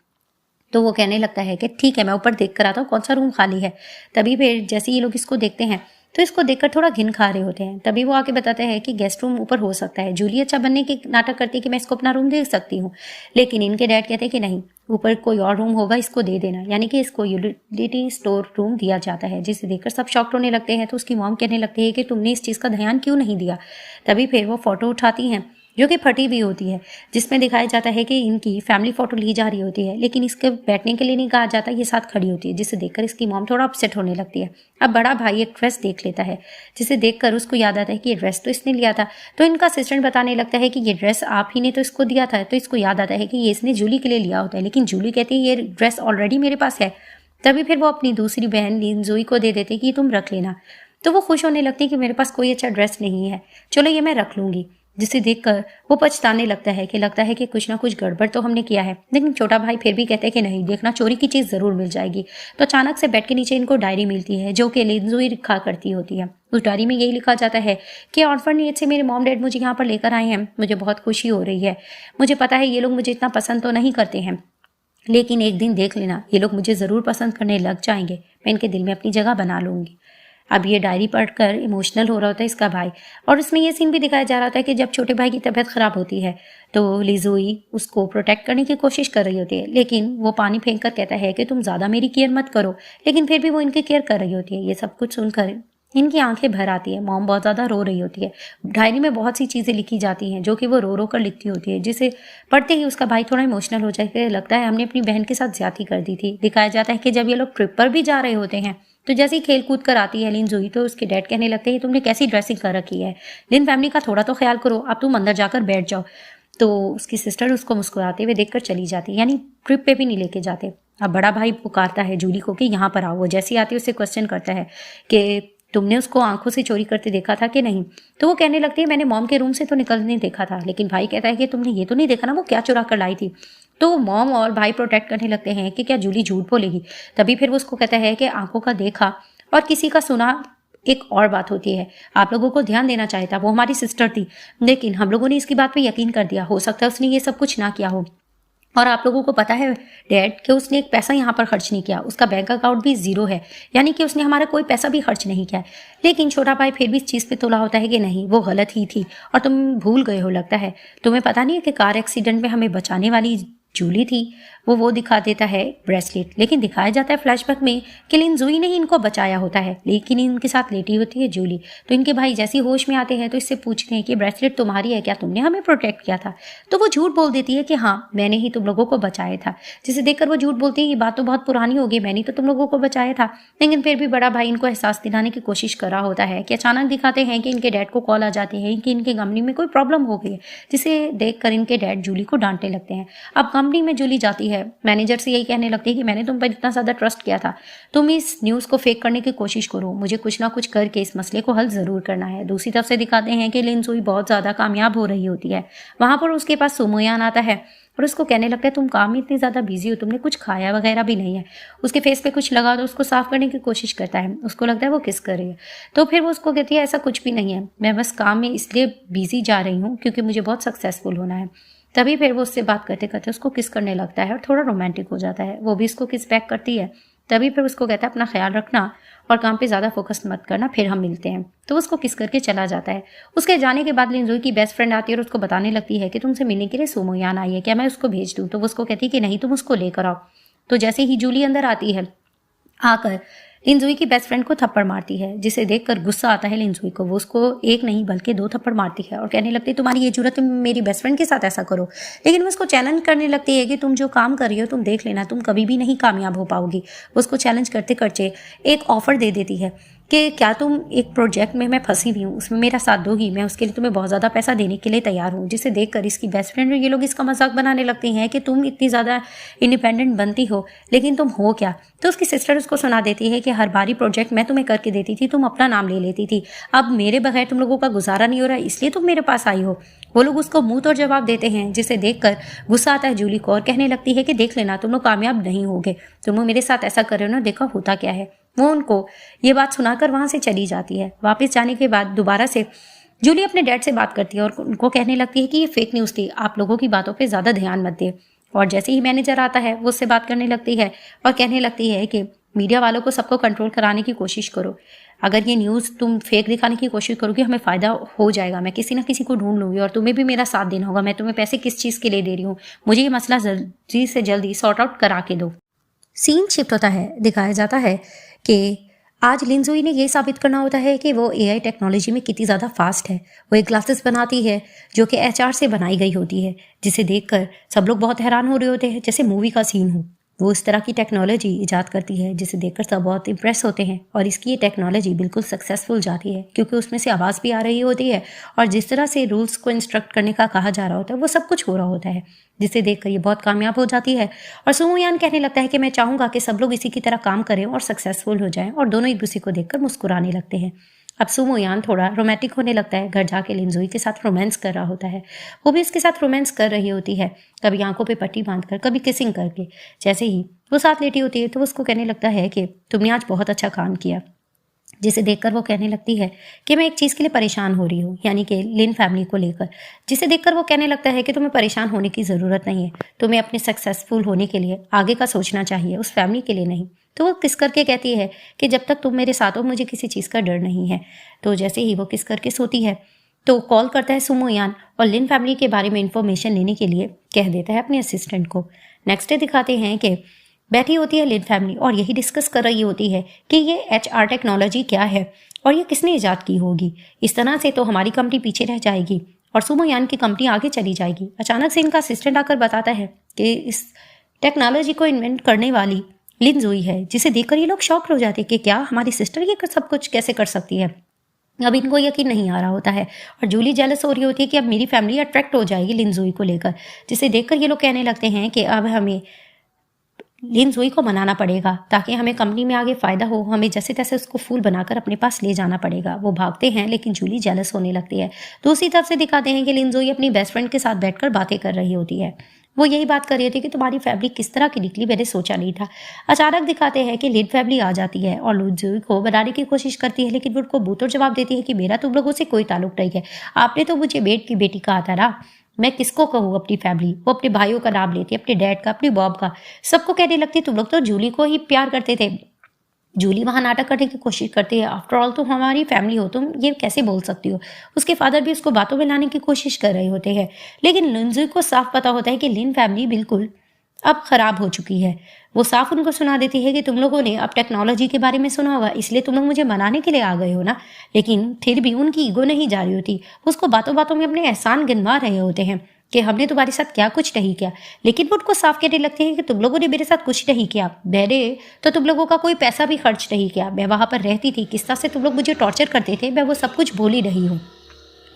तो वो कहने लगता है कि ठीक है मैं ऊपर देख कर आता हूँ कौन सा रूम खाली है। तभी फिर जैसे ये लोग इसको देखते हैं तो इसको देखकर थोड़ा घिन खा रहे होते हैं। तभी वो आके बताते हैं कि गेस्ट रूम ऊपर हो सकता है। जूली अच्छा बनने की नाटक करती है कि मैं इसको अपना रूम दे सकती हूँ, लेकिन इनके डैड कहते हैं कि नहीं, ऊपर कोई और रूम होगा, इसको दे देना। यानी कि इसको यूटिलिटी स्टोर रूम दिया जाता है, जिसे देखकर सब शॉक्ड होने लगते हैं। तो उसकी मॉम कहने लगती है कि तुमने इस चीज़ का ध्यान क्यों नहीं दिया। तभी फिर वो फोटो उठाती हैं जो कि फटी हुई होती है, जिसमें दिखाया जाता है कि इनकी फैमिली फोटो ली जा रही होती है, लेकिन इसके बैठने के लिए नहीं कहा जाता, ये साथ खड़ी होती है, जिसे देखकर इसकी मॉम थोड़ा अपसेट होने लगती है। अब बड़ा भाई एक ड्रेस देख लेता है, जिसे देखकर उसको याद आता है कि ये ड्रेस तो इसने लिया था। तो इनका असिस्टेंट बताने लगता है कि ये ड्रेस आप ही ने तो इसको दिया था। तो इसको याद आता है कि ये इसने जूली के लिए लिया होता है, लेकिन जूली कहती है ये ड्रेस ऑलरेडी मेरे पास है। तभी फिर वो अपनी दूसरी बहन लिनजुई को दे देते कि तुम रख लेना। तो वो खुश होने लगती है कि मेरे पास कोई अच्छा ड्रेस नहीं है, चलो ये मैं रख लूंगी। जिसे देखकर वो पछताने लगता है कि कुछ ना कुछ गड़बड़ तो हमने किया है। लेकिन छोटा भाई फिर भी कहते हैं कि नहीं, देखना चोरी की चीज़ ज़रूर मिल जाएगी। तो अचानक से बेड के नीचे इनको डायरी मिलती है जो कि लिनजुई लिखा करती होती है। उस डायरी में यही लिखा जाता है कि ऑर्फनेज से मेरे मॉम डैड मुझे यहाँ पर लेकर आए हैं, मुझे बहुत खुशी हो रही है। मुझे पता है ये लोग मुझे इतना पसंद तो नहीं करते हैं, लेकिन एक दिन देख लेना ये लोग मुझे ज़रूर पसंद करने लग जाएंगे, मैं इनके दिल में अपनी जगह बना लूँगी। अब ये डायरी पढ़कर इमोशनल हो रहा होता है इसका भाई, और उसमें ये सीन भी दिखाया जा रहा था कि जब छोटे भाई की तबीयत खराब होती है तो लिजोई उसको प्रोटेक्ट करने की कोशिश कर रही होती है, लेकिन वो पानी फेंक कर कहता है कि तुम ज़्यादा मेरी केयर मत करो, लेकिन फिर भी वो इनकी केयर कर रही होती है। ये सब कुछ सुनकर इनकी आंखें भर आती है। मॉम बहुत ज़्यादा रो रही होती है। डायरी में बहुत सी चीज़ें लिखी जाती हैं जो कि वो रो रो कर लिखती होती है, जिसे पढ़ते ही उसका भाई थोड़ा इमोशनल हो जाए, लगता है हमने अपनी बहन के साथ ज्यादती कर दी थी। दिखाया जाता है कि जब ये लोग ट्रिप पर भी जा रहे होते हैं तो जैसे ही खेल कूद कर आती है लिन जोई तो उसके डैड कहने लगते हैं तुमने कैसी ड्रेसिंग कर रखी है, लिन फैमिली का थोड़ा तो ख्याल करो, अब तुम अंदर जाकर बैठ जाओ। तो उसकी सिस्टर उसको मुस्कुराते हुए देखकर चली जाती है, यानी ट्रिप पे भी नहीं लेके जाते। अब बड़ा भाई पुकारता है जूली को कि यहाँ पर आओ। वो जैसे ही आती है उससे क्वेश्चन करता है कि तुमने उसको आंखों से चोरी करते देखा था कि नहीं। तो वो कहने लगती है मैंने मॉम के रूम से तो निकलने देखा था, लेकिन भाई कहता है कि तुमने ये तो नहीं देखा ना वो क्या चुरा कर लाई थी। तो मॉम और भाई प्रोटेक्ट करने लगते हैं कि क्या जूली झूठ बोलेगी। तभी फिर वो उसको कहता है कि आंखों का देखा और किसी का सुना एक और बात होती है, आप लोगों को ध्यान देना चाहिए था, वो हमारी सिस्टर थी, लेकिन हम लोगों ने इसकी बात पे यकीन कर दिया। हो सकता है उसने ये सब कुछ ना किया हो। और आप लोगों को पता है डैड कि उसने एक पैसा यहाँ पर खर्च नहीं किया, उसका बैंक अकाउंट भी 0 है, यानी कि उसने हमारा कोई पैसा भी खर्च नहीं किया है। लेकिन छोटा भाई फिर भी इस चीज़ पे तोला होता है कि नहीं वो गलत ही थी और तुम भूल गए हो लगता है, तुम्हें पता नहीं है कि कार एक्सीडेंट में हमें बचाने वाली जूली थी। वो दिखा देता है ब्रेसलेट, लेकिन दिखाया जाता है फ्लैशबैक में कि लिन जोई ने ही इनको बचाया होता है, लेकिन इनके साथ लेटी होती है जूली। तो इनके भाई जैसे होश में आते हैं तो इससे पूछते हैं कि ब्रेसलेट तुम्हारी है क्या, तुमने हमें प्रोटेक्ट किया था। तो वो झूठ बोल देती है कि हाँ मैंने ही तुम लोगों को बचाया था, जिसे देखकर वो झूठ बोलती है ये बात तो बहुत पुरानी हो गई, मैंने तो तुम लोगों को बचाया था। लेकिन फिर भी बड़ा भाई इनको एहसास दिलाने की कोशिश कर रहा होता है कि अचानक दिखाते हैं कि इनके डैड को कॉल आ जाती है कि इनके कंपनी में कोई प्रॉब्लम हो गई है, जिसे देखकर इनके डैड जूली को डांटने लगते हैं। अब कंपनी में जूली जाती है, मैनेजर से यही कहने लगती है कि मैंने तुम पर इतना ज़्यादा ट्रस्ट किया था, तुम इस न्यूज़ को फेक करने की कोशिश करो, मुझे कुछ ना कुछ करके इस मसले को हल ज़रूर करना है। दूसरी तरफ से दिखाते हैं कि लिन जोई बहुत ज़्यादा कामयाब हो रही होती है। वहाँ पर उसके पास सुमोयान आता है और उसको कहने लगता है तुम काम में इतनी ज़्यादा बिजी हो, तुमने कुछ खाया वगैरह भी नहीं है। उसके फेस पे कुछ लगा तो उसको साफ करने की कोशिश करता है, उसको लगता है वो किस कर रही है। तो फिर वो उसको कहती है ऐसा कुछ भी नहीं है, मैं बस काम में इसलिए बिजी जा रही हूँ क्योंकि मुझे बहुत सक्सेसफुल होना है। तभी फिर वो उससे बात करते करते उसको किस करने लगता है और थोड़ा रोमांटिक हो जाता है। वो भी उसको किस बैक करती है। तभी फिर उसको कहता है अपना ख्याल रखना और काम पे ज़्यादा फोकस मत करना, फिर हम मिलते हैं। तो उसको किस करके चला जाता है। उसके जाने के बाद लिन जोई की बेस्ट फ्रेंड आती है और उसको बताने लगती है कि तुमसे मिलने के लिए सुमोयान आई है, क्या मैं उसको भेज दूँ। तो वो उसको कहती है कि नहीं तुम उसको लेकर आओ। तो जैसे ही जूली अंदर आती है आकर लिन जोई की बेस्ट फ्रेंड को थप्पड़ मारती है, जिसे देखकर गुस्सा आता है लिन जोई को। वो उसको एक नहीं बल्कि 2 थप्पड़ मारती है और कहने लगती है तुम्हारी ये जरूरत तुम मेरी बेस्ट फ्रेंड के साथ ऐसा करो। लेकिन वो उसको चैलेंज करने लगती है कि तुम जो काम कर रही हो तुम देख लेना, तुम कभी भी नहीं कामयाब हो पाओगी। वो उसको चैलेंज करते करते एक ऑफर दे देती है कि क्या तुम एक प्रोजेक्ट में मैं फंसी हुई हूँ उसमें मेरा साथ दोगी, मैं उसके लिए तुम्हें बहुत ज़्यादा पैसा देने के लिए तैयार हूँ। जिसे देखकर इसकी बेस्ट फ्रेंड ये लोग इसका मजाक बनाने लगते हैं कि तुम इतनी ज़्यादा इंडिपेंडेंट बनती हो लेकिन तुम हो क्या। तो उसकी सिस्टर उसको सुना देती है कि हर बारी प्रोजेक्ट मैं तुम्हें करके देती थी, तुम अपना नाम ले लेती थी, अब मेरे बगैर तुम लोगों का गुजारा नहीं हो रहा इसलिए तुम मेरे पास आई हो। वो लोग उसको मुंह तोड़ जवाब देते हैं, जिसे देखकर गुस्सा आता है जूली को और कहने लगती है कि देख लेना तुम लोग कामयाब नहीं होगे, तुम लोग मेरे साथ ऐसा कर रहे हो ना, देखो होता क्या है। वो उनको ये बात सुनाकर वहां से चली जाती है। वापस जाने के बाद दोबारा से जूली अपने डैड से बात करती है और उनको कहने लगती है कि ये फेक न्यूज़ थी, आप लोगों की बातों पे ज़्यादा ध्यान मत दे। और जैसे ही मैनेजर आता है वो उससे बात करने लगती है और कहने लगती है कि मीडिया वालों को सबको कंट्रोल कराने की कोशिश करो, अगर ये न्यूज़ तुम फेक दिखाने की कोशिश करोगे हमें फ़ायदा हो जाएगा, मैं किसी ना किसी को ढूंढ लूँगी और तुम्हें भी मेरा साथ देना होगा। मैं तुम्हें पैसे किस चीज़ के लिए दे रही हूँ, मुझे ये मसला जल्दी से जल्दी सॉर्ट आउट करा के दो। सीन शिफ्ट होता है, दिखाया जाता है कि आज लिन जोई ने ये साबित करना होता है कि वो एआई टेक्नोलॉजी में कितनी ज़्यादा फास्ट है। वो एक ग्लासेस बनाती है जो कि एचआर से बनाई गई होती है, जिसे देखकर सब लोग बहुत हैरान हो रहे होते हैं जैसे मूवी का सीन हो। वो इस तरह की टेक्नोलॉजी ईजाद करती है जिसे देखकर सब बहुत इंप्रेस होते हैं और इसकी ये टेक्नोलॉजी बिल्कुल सक्सेसफुल जाती है क्योंकि उसमें से आवाज़ भी आ रही होती है और जिस तरह से रूल्स को इंस्ट्रक्ट करने का कहा जा रहा होता है वो सब कुछ हो रहा होता है, जिसे देखकर ये बहुत कामयाब हो जाती है। और सुमोयान कहने लगता है कि मैं चाहूँगा कि सब लोग इसी की तरह काम करें और सक्सेसफुल हो जाएं, और दोनों एक दूसरे को देखकर मुस्कुराने लगते हैं। अब सुमोयान थोड़ा रोमांटिक होने लगता है, घर जाके लिन जोई के साथ रोमांस कर रहा होता है। वो भी इसके साथ रोमांस कर रही होती है, कभी आंखों पे पट्टी बांधकर, कभी किसिंग करके। जैसे ही वो साथ लेटी होती है तो उसको कहने लगता है कि तुमने आज बहुत अच्छा काम किया, जिसे देखकर वो कहने लगती है कि मैं एक चीज़ के लिए परेशान हो रही हूँ, यानी कि लिन फैमिली को लेकर। जिसे देखकर वो कहने लगता है कि तुम्हें परेशान होने की ज़रूरत नहीं है, तुम्हें अपने सक्सेसफुल होने के लिए आगे का सोचना चाहिए, उस फैमिली के लिए नहीं। तो वो किस करके कहती है कि जब तक तुम मेरे साथ हो मुझे किसी चीज़ का डर नहीं है। तो जैसे ही वो किस करके सोती है तो कॉल करता है सुमोयान और लिन फैमिली के बारे में इंफॉर्मेशन लेने के लिए कह देता है अपने असिस्टेंट को। नेक्स्ट डे दिखाते हैं कि बैठी होती है लिन फैमिली और यही डिस्कस कर रही होती है कि ये HR टेक्नोलॉजी क्या है और ये किसने ईजाद की होगी। इस तरह से तो हमारी कंपनी पीछे रह जाएगी और सुमोयान की कंपनी आगे चली जाएगी। अचानक से इनका असिस्टेंट आकर बताता है कि इस टेक्नोलॉजी को इन्वेंट करने वाली लिन ज़ोई है, जिसे देखकर ये लोग शॉक हो जाते हैं कि क्या हमारी सिस्टर ये सब कुछ कैसे कर सकती है। अब इनको यकीन नहीं आ रहा होता है और जूली जेलस हो रही होती है कि अब मेरी फैमिली अट्रैक्ट हो जाएगी लिन ज़ोई को लेकर, जिसे देखकर ये लोग कहने लगते हैं कि अब हमें लिन ज़ोई को मनाना पड़ेगा ताकि हमें कंपनी में आगे फ़ायदा हो, हमें जैसे तैसे उसको फूल बनाकर अपने पास ले जाना पड़ेगा। वो भागते हैं लेकिन जूली जेलस होने लगती है। दूसरी तरफ से दिखाते हैं कि लिन ज़ोई अपनी बेस्ट फ्रेंड के साथ बैठकर बातें कर रही होती है। वो यही बात कर रही थी कि तुम्हारी फैमिली किस तरह की निकली, मैंने सोचा नहीं था। अचानक दिखाते हैं कि लिन फैमिली आ जाती है और लिन ज़ोई को बनाने की कोशिश करती है, लेकिन वो उनको बूतोड़ जवाब देती है कि मेरा तुम लोगों से कोई ताल्लुक नहीं है। आपने तो मुझे मेड की बेटी कहा था ना, मैं किसको कहूँ अपनी फैमिली। वो अपने भाइयों का नाम लेती है, अपने डैड का, अपने बॉब का, सबको कहने लगती तुम लोग तो जूली को ही प्यार करते थे। जूली वहाँ नाटक करने की कोशिश करती है, आफ्टर ऑल तुम हमारी फैमिली हो, तुम ये कैसे बोल सकती हो। उसके फादर भी उसको बातों में लाने की कोशिश कर रहे होते हैं, लेकिन लिन ज़ोई को साफ पता होता है कि लिन फैमिली बिल्कुल अब खराब हो चुकी है। वो साफ उनको सुना देती है कि तुम लोगों ने अब टेक्नोलॉजी के बारे में सुना होगा, इसलिए तुम लोग मुझे मनाने के लिए आ गए हो ना। लेकिन फिर भी उनकी ईगो नहीं जा रही होती, उसको बातों बातों में अपने एहसान गिनवा रहे होते हैं कि हमने तुम्हारे साथ क्या कुछ नहीं किया। लेकिन वो उनको साफ कहने लगते हैं कि तुम लोगों ने मेरे साथ कुछ नहीं किया, मैंने तो तुम लोगों का कोई पैसा भी खर्च नहीं किया। मैं वहाँ पर रहती थी, किस तरह से तुम लोग मुझे टॉर्चर करते थे, मैं वो सब कुछ भूल ही रही हूँ।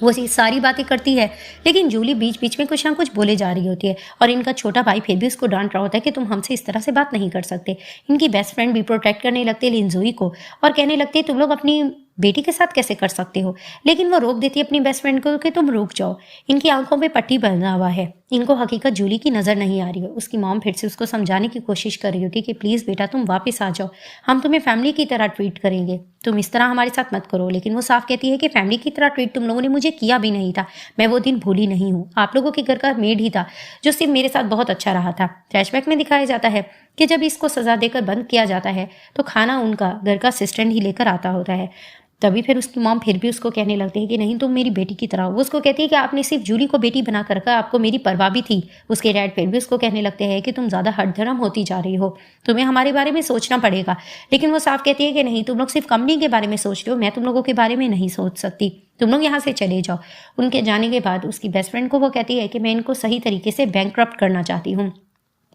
वो सारी बातें करती है, लेकिन जूली बीच बीच में कुछ ना कुछ बोले जा रही होती है और इनका छोटा भाई फिर भी उसको डांट रहा होता है कि तुम हमसे इस तरह से बात नहीं कर सकते। इनकी बेस्ट फ्रेंड भी प्रोटेक्ट करने लगते लिन ज़ोई को और कहने लगती है तुम लोग अपनी बेटी के साथ कैसे कर सकते हो, लेकिन वो रोक देती है अपनी बेस्ट फ्रेंड को कि तुम रुक जाओ। इनकी आंखों पे पट्टी बंधा हुआ है, इनको हकीकत जूली की नज़र नहीं आ रही है। उसकी मॉम फिर से उसको समझाने की कोशिश कर रही होती है कि प्लीज़ बेटा तुम वापस आ जाओ, हम तुम्हें फैमिली की तरह ट्रीट करेंगे, तुम इस तरह हमारे साथ मत करो। लेकिन वो साफ कहती है कि फैमिली की तरह ट्रीट तुम लोगों ने मुझे किया भी नहीं था, मैं वो दिन भूली नहीं हूँ। आप लोगों के घर का मेड ही था जो सिर्फ मेरे साथ बहुत अच्छा रहा था। फ्लैशबैक में दिखाया जाता है कि जब इसको सजा देकर बंद किया जाता है तो खाना उनका घर का असिस्टेंट ही लेकर आता होता है। तभी फिर उसकी मॉम फिर भी उसको कहने लगती है कि नहीं तुम मेरी बेटी की तरह हो। वो उसको कहती है कि आपने सिर्फ जूली को बेटी बना कर रखा, आपको मेरी परवाह भी थी। उसके डैड फिर भी उसको कहने लगते हैं कि तुम ज़्यादा हठधर्म होती जा रही हो, तुम्हें हमारे बारे में सोचना पड़ेगा। लेकिन वो साफ कहती है कि नहीं, तुम लोग सिर्फ कंपनी के बारे में सोच रहे हो, मैं तुम लोगों के बारे में नहीं सोच सकती, तुम लोग यहाँ से चले जाओ। उनके जाने के बाद उसकी बेस्ट फ्रेंड को वो कहती है कि मैं इनको सही तरीके से बैंकक्रप्ट करना चाहती हूँ।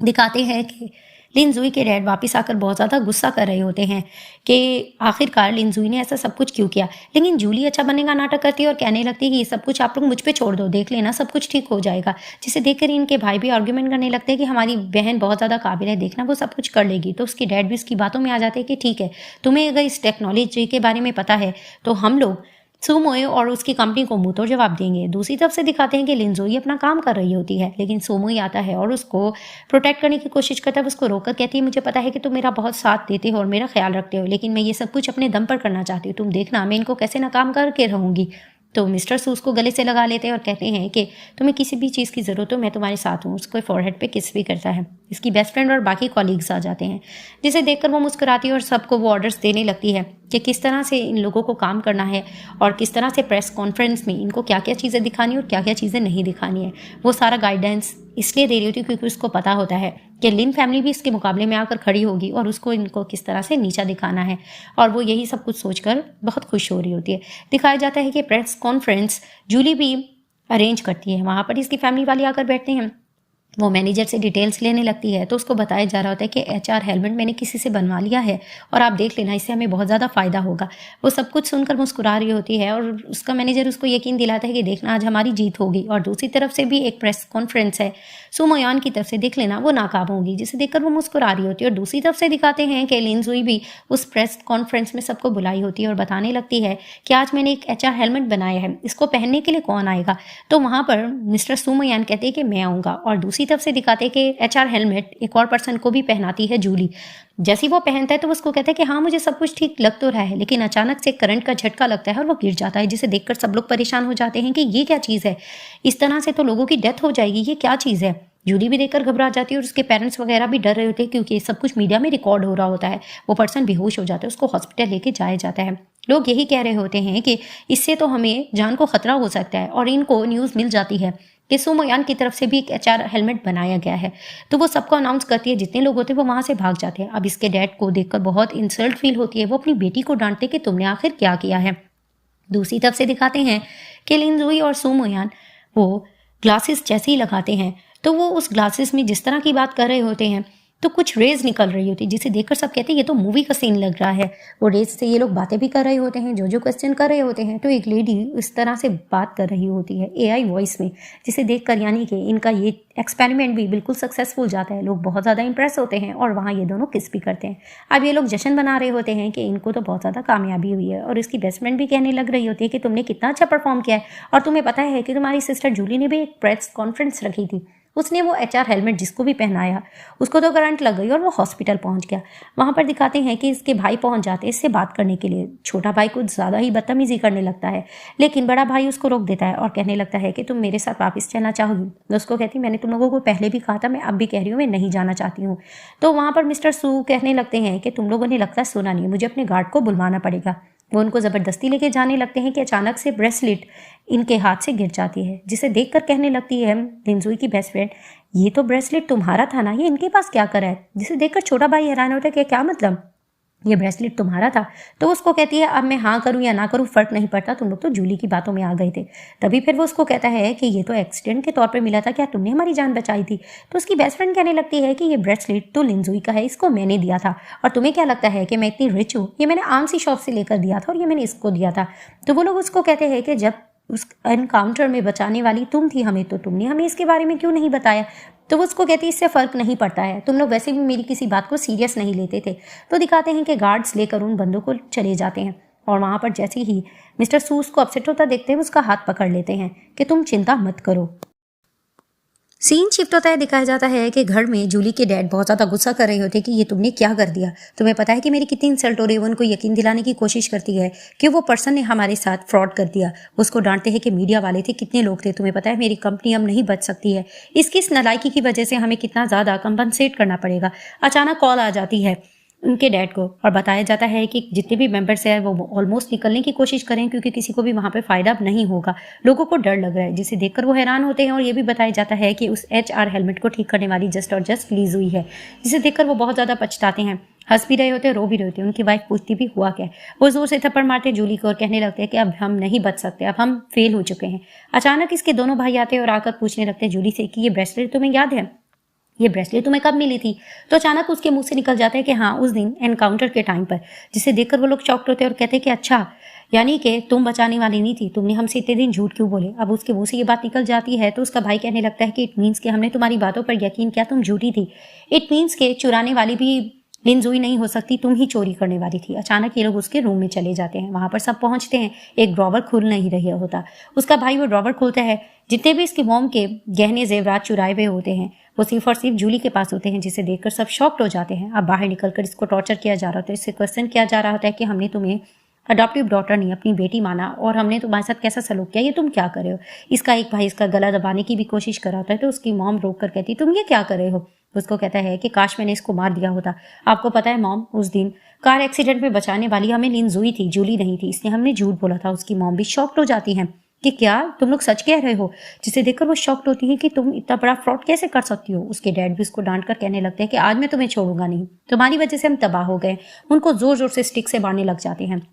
दिखाते हैं कि लिन ज़ोई के डैड वापस आकर बहुत ज़्यादा गुस्सा कर रहे होते हैं कि आखिरकार लिन ज़ोई ने ऐसा सब कुछ क्यों किया। लेकिन जूली अच्छा बनने का नाटक करती है और कहने लगती है कि ये सब कुछ आप लोग मुझ पे छोड़ दो, देख लेना सब कुछ ठीक हो जाएगा। जिसे देखकर इनके भाई भी आर्ग्यूमेंट करने लगते हैं कि हमारी बहन बहुत ज़्यादा काबिल है, देखना वो सब कुछ कर लेगी। तो उसके डैड भी उसकी बातों में आ जाते हैं कि ठीक है, तुम्हें अगर इस टेक्नोलॉजी के बारे में पता है तो हम लोग सोमोए और उसकी कंपनी को मुंह तोड़ जवाब देंगे। दूसरी तरफ से दिखाते हैं कि लिन ज़ोई अपना काम कर रही होती है, लेकिन सोमोए आता है और उसको प्रोटेक्ट करने की कोशिश करता है। उसको रोककर कहती है मुझे पता है कि तुम मेरा बहुत साथ देते हो और मेरा ख्याल रखते हो, लेकिन मैं ये सब कुछ अपने दम पर करना चाहती हूँ, तुम देखना मैं इनको कैसे नाकाम करके रहूँगी। तो मिस्टर सू उसको गले से लगा लेते हैं और कहते हैं कि तुम्हें किसी भी चीज़ की ज़रूरत हो मैं तुम्हारे साथ हूँ। उसको फॉरहेड पे किस भी करता है। इसकी बेस्ट फ्रेंड और बाकी कॉलीग्स आ जाते हैं, जिसे देखकर वो मुस्कुराती है और सबको वो ऑर्डर्स देने लगती है कि किस तरह से इन लोगों को काम करना है और किस तरह से प्रेस कॉन्फ्रेंस में इनको क्या क्या चीज़ें दिखानी है और क्या क्या चीज़ें नहीं दिखानी है। वो सारा गाइडेंस इसलिए दे रही होती है क्योंकि उसको पता होता है कि लिन फैमिली भी इसके मुकाबले में आकर खड़ी होगी और उसको इनको किस तरह से नीचा दिखाना है, और वो यही सब कुछ सोचकर बहुत खुश हो रही होती है। दिखाया जाता है कि प्रेस कॉन्फ्रेंस जूली भी अरेंज करती है, वहाँ पर इसकी फैमिली वाले आकर बैठते हैं। वो मैनेजर से डिटेल्स लेने लगती है तो उसको बताया जा रहा होता है कि HR हेलमेट मैंने किसी से बनवा लिया है और आप देख लेना, इससे हमें बहुत ज़्यादा फ़ायदा होगा। वो सब कुछ सुनकर मुस्कुरा रही होती है और उसका मैनेजर उसको यकीन दिलाता है कि देखना आज हमारी जीत होगी। और दूसरी तरफ से भी एक प्रेस कॉन्फ्रेंस है सुमोयान की तरफ से, देख लेना वो नाकाम होगी, जिसे देखकर वो मुस्कुरा रही होती है। और दूसरी तरफ से दिखाते हैं कि लिन ज़ोई भी उस प्रेस कॉन्फ्रेंस में सबको बुलाई होती है और बताने लगती है कि आज मैंने एक HR हेलमेट बनाया है, इसको पहनने के लिए कौन आएगा। तो वहाँ पर मिस्टर सुमोयान कहते हैं कि मैं आऊँगा। और दूसरी तरफ से दिखाते हैं कि HR हेलमेट एक और पर्सन को भी पहनाती है जूली। जैसे ही वो पहनता है तो उसको कहता है कि हाँ मुझे सब कुछ ठीक लग तो रहा है, लेकिन अचानक से करंट का झटका लगता है और वो गिर जाता है, जिसे देखकर सब लोग परेशान हो जाते हैं कि ये क्या चीज़ है, इस तरह से तो लोगों की डेथ हो जाएगी, ये क्या चीज़ है। जूली भी देखकर घबरा जाती है और उसके पेरेंट्स वगैरह भी डर रहे होते हैं क्योंकि सब कुछ मीडिया में रिकॉर्ड हो रहा होता है। वो पर्सन बेहोश हो जाता है, उसको हॉस्पिटल लेके जाया जाता है। लोग यही कह रहे होते हैं कि इससे तो हमें जान को खतरा हो सकता है और इनको न्यूज़ मिल जाती है कि सू मोयान की तरफ से भी एक एचआर हेलमेट बनाया गया है। तो वो सबको अनाउंस करती है, जितने लोग होते हैं वो वहां से भाग जाते हैं। अब इसके डैड को देखकर बहुत इंसल्ट फील होती है। वो अपनी बेटी को डांटते कि तुमने आखिर क्या किया है। दूसरी तरफ से दिखाते हैं कि लिन जुई और सू मोयान वो ग्लासेस जैसे ही लगाते हैं तो वो उस ग्लासेस में जिस तरह की बात कर रहे होते हैं तो कुछ रेज निकल रही होती है, जिसे देखकर सब कहते हैं ये तो मूवी का सीन लग रहा है। वो रेज से ये लोग बातें भी कर रहे होते हैं, जो क्वेश्चन कर रहे होते हैं। तो एक लेडी इस तरह से बात कर रही होती है एआई वॉइस में, जिसे देखकर यानी कि इनका ये एक्सपेरिमेंट भी बिल्कुल सक्सेसफुल जाता है। लोग बहुत ज़्यादा इंप्रेस होते हैं और वहाँ ये दोनों किस भी करते हैं। अब ये लोग जश्न बना रहे होते हैं कि इनको तो बहुत ज़्यादा कामयाबी हुई है और इसकी बेस्ट फ्रेंड भी कहने लग रही होती है कि तुमने कितना अच्छा परफॉर्म किया है और तुम्हें पता है कि तुम्हारी सिस्टर जूली ने भी एक प्रेस कॉन्फ्रेंस रखी थी, उसने वो एचआर हेलमेट जिसको भी पहनाया उसको तो करंट लग गई और वो हॉस्पिटल पहुंच गया। वहां पर दिखाते हैं कि इसके भाई पहुंच जाते हैं इससे बात करने के लिए। छोटा भाई कुछ ज़्यादा ही बदतमीजी करने लगता है, लेकिन बड़ा भाई उसको रोक देता है और कहने लगता है कि तुम मेरे साथ वापस चलना चाहोगी। तो उसको कहती मैंने तुम लोगों को पहले भी कहा था, मैं अब भी कह रही हूँ मैं नहीं जाना चाहती हूँ। तो वहाँ पर मिस्टर सू कहने लगते हैं कि तुम लोगों ने लगता है सुना नहीं, मुझे अपने गार्ड को बुलवाना पड़ेगा। वो उनको ज़बरदस्ती लेके जाने लगते हैं कि अचानक से ब्रेसलेट इनके हाथ से गिर जाती है, जिसे देखकर कहने लगती है लिनजुई की बेस्ट फ्रेंड ये तो ब्रेसलेट तुम्हारा था ना, ये इनके पास क्या करा है। जिसे देखकर छोटा भाई हैरान होता है कि क्या मतलब, ये ब्रेसलेट तुम्हारा था। तो उसको कहती है अब मैं हाँ करूँ या ना करूँ फर्क नहीं पड़ता, तुम लोग तो जूली की बातों में आ गए थे। तभी फिर वो उसको कहता है कि ये तो एक्सीडेंट के तौर पर मिला था, क्या तुमने हमारी जान बचाई थी। तो उसकी बेस्ट फ्रेंड कहने लगती है कि ये ब्रेसलेट तो लिनजुई का है, इसको मैंने दिया था और तुम्हें क्या लगता है कि मैं इतनी रिच हूँ, ये मैंने आम सी शॉप से लेकर दिया था और ये मैंने इसको दिया था। तो वो लोग उसको कहते हैं कि जब उस एनकाउंटर में बचाने वाली तुम थी हमें, तो तुमने हमें इसके बारे में क्यों नहीं बताया। तो वो उसको कहती है इससे फ़र्क नहीं पड़ता है, तुम लोग वैसे भी मेरी किसी बात को सीरियस नहीं लेते थे। तो दिखाते हैं कि गार्ड्स लेकर उन बंदों को चले जाते हैं और वहाँ पर जैसे ही मिस्टर सूस को अपसेट होता देखते हैं उसका हाथ पकड़ लेते हैं कि तुम चिंता मत करो। सीन शिफ्ट होता है, दिखाया जाता है कि घर में जूली के डैड बहुत ज़्यादा गुस्सा कर रहे होते हैं कि ये तुमने क्या कर दिया, तुम्हें पता है कि मेरी कितनी इंसल्ट हो रही है। वो उनको यकीन दिलाने की कोशिश करती है कि वो पर्सन ने हमारे साथ फ्रॉड कर दिया। उसको डांटते हैं कि मीडिया वाले थे, कितने लोग थे, तुम्हें पता है मेरी कंपनी अब नहीं बच सकती है, इसकी इस नालायकी की वजह से हमें कितना ज़्यादा कंपनसेट करना पड़ेगा। अचानक कॉल आ जाती है उनके डैड को और बताया जाता है कि जितने भी मेंबर्स हैं वो ऑलमोस्ट निकलने की कोशिश करें क्योंकि किसी को भी वहाँ पे फ़ायदा नहीं होगा, लोगों को डर लग रहा है। जिसे देखकर वो हैरान होते हैं और ये भी बताया जाता है कि उस एचआर हेलमेट को ठीक करने वाली जस्ट और जस्ट लीज हुई है, जिसे देखकर वो बहुत ज़्यादा पछताते हैं, हंस भी रहे होते हैं, रो भी रहे होते हैं। उनकी वाइफ पूछती भी हुआ क्या। वो जोर से थप्पड़ मारते जूली को और कहने लगते हैं कि अब हम नहीं बच सकते, अब हम फेल हो चुके हैं। अचानक इसके दोनों भाई आते हैं और आकर पूछने लगते हैं जूली से कि ये ब्रेसलेट तुम्हें याद है, ये ब्रेसलेट तुम्हें कब मिली थी। तो अचानक उसके मुंह से निकल जाता है कि हाँ उस दिन एनकाउंटर के टाइम पर, जिसे देखकर वो लोग चौंक होते हैं और कहते हैं कि अच्छा यानी कि तुम बचाने वाली नहीं थी, तुमने हमसे इतने दिन झूठ क्यों बोले। अब उसके मुंह से ये बात निकल जाती है तो उसका भाई कहने लगता है कि इट मीन्स कि हमने तुम्हारी बातों पर यकीन किया, तुम झूठी थी। इट मीन्स के चुराने वाली भी लिनजुई नहीं हो सकती, तुम ही चोरी करने वाली थी। अचानक ये लोग उसके रूम में चले जाते हैं, वहां पर सब पहुंचते हैं, एक ड्रॉवर खुल नहीं रहा होता। उसका भाई वो ड्रॉवर खोलता है, जितने भी इसकी मॉम के गहने जेवरात चुराए हुए होते हैं वो सिर्फ और सिर्फ जूली के पास होते हैं, जिसे देखकर सब शॉक्ड हो जाते हैं। अब बाहर निकलकर इसको टॉर्चर किया जा रहा होता है, इससे क्वेश्चन किया जा रहा होता है कि हमने तुम्हें अडॉप्टिव डॉटर नहीं अपनी बेटी माना और हमने तुम्हारे साथ कैसा सलूक किया, ये तुम क्या कर रहे हो। इसका एक भाई इसका गला दबाने की भी कोशिश कर रहा होता है तो उसकी मॉम रोक कर कहती तुम ये क्या कर रहे हो। उसको कहता है कि काश मैंने इसको मार दिया होता। आपको पता है मॉम, उस दिन कार एक्सीडेंट में बचाने वाली हमें लिनजुई थी, जूली नहीं थी, इसने हमने झूठ बोला था। उसकी मॉम भी शॉक्ड हो जाती है कि क्या तुम लोग सच कह रहे हो, जिसे देखकर वो शॉक्ड होती है कि तुम इतना बड़ा फ्रॉड कैसे कर सकती हो। उसके डैड भी उसको डांट कर कहने लगते हैं कि आज मैं तुम्हें छोड़ूंगा नहीं, तुम्हारी वजह से हम तबाह हो गए। उनको जोर जोर से स्टिक से मारने लग जाते हैं।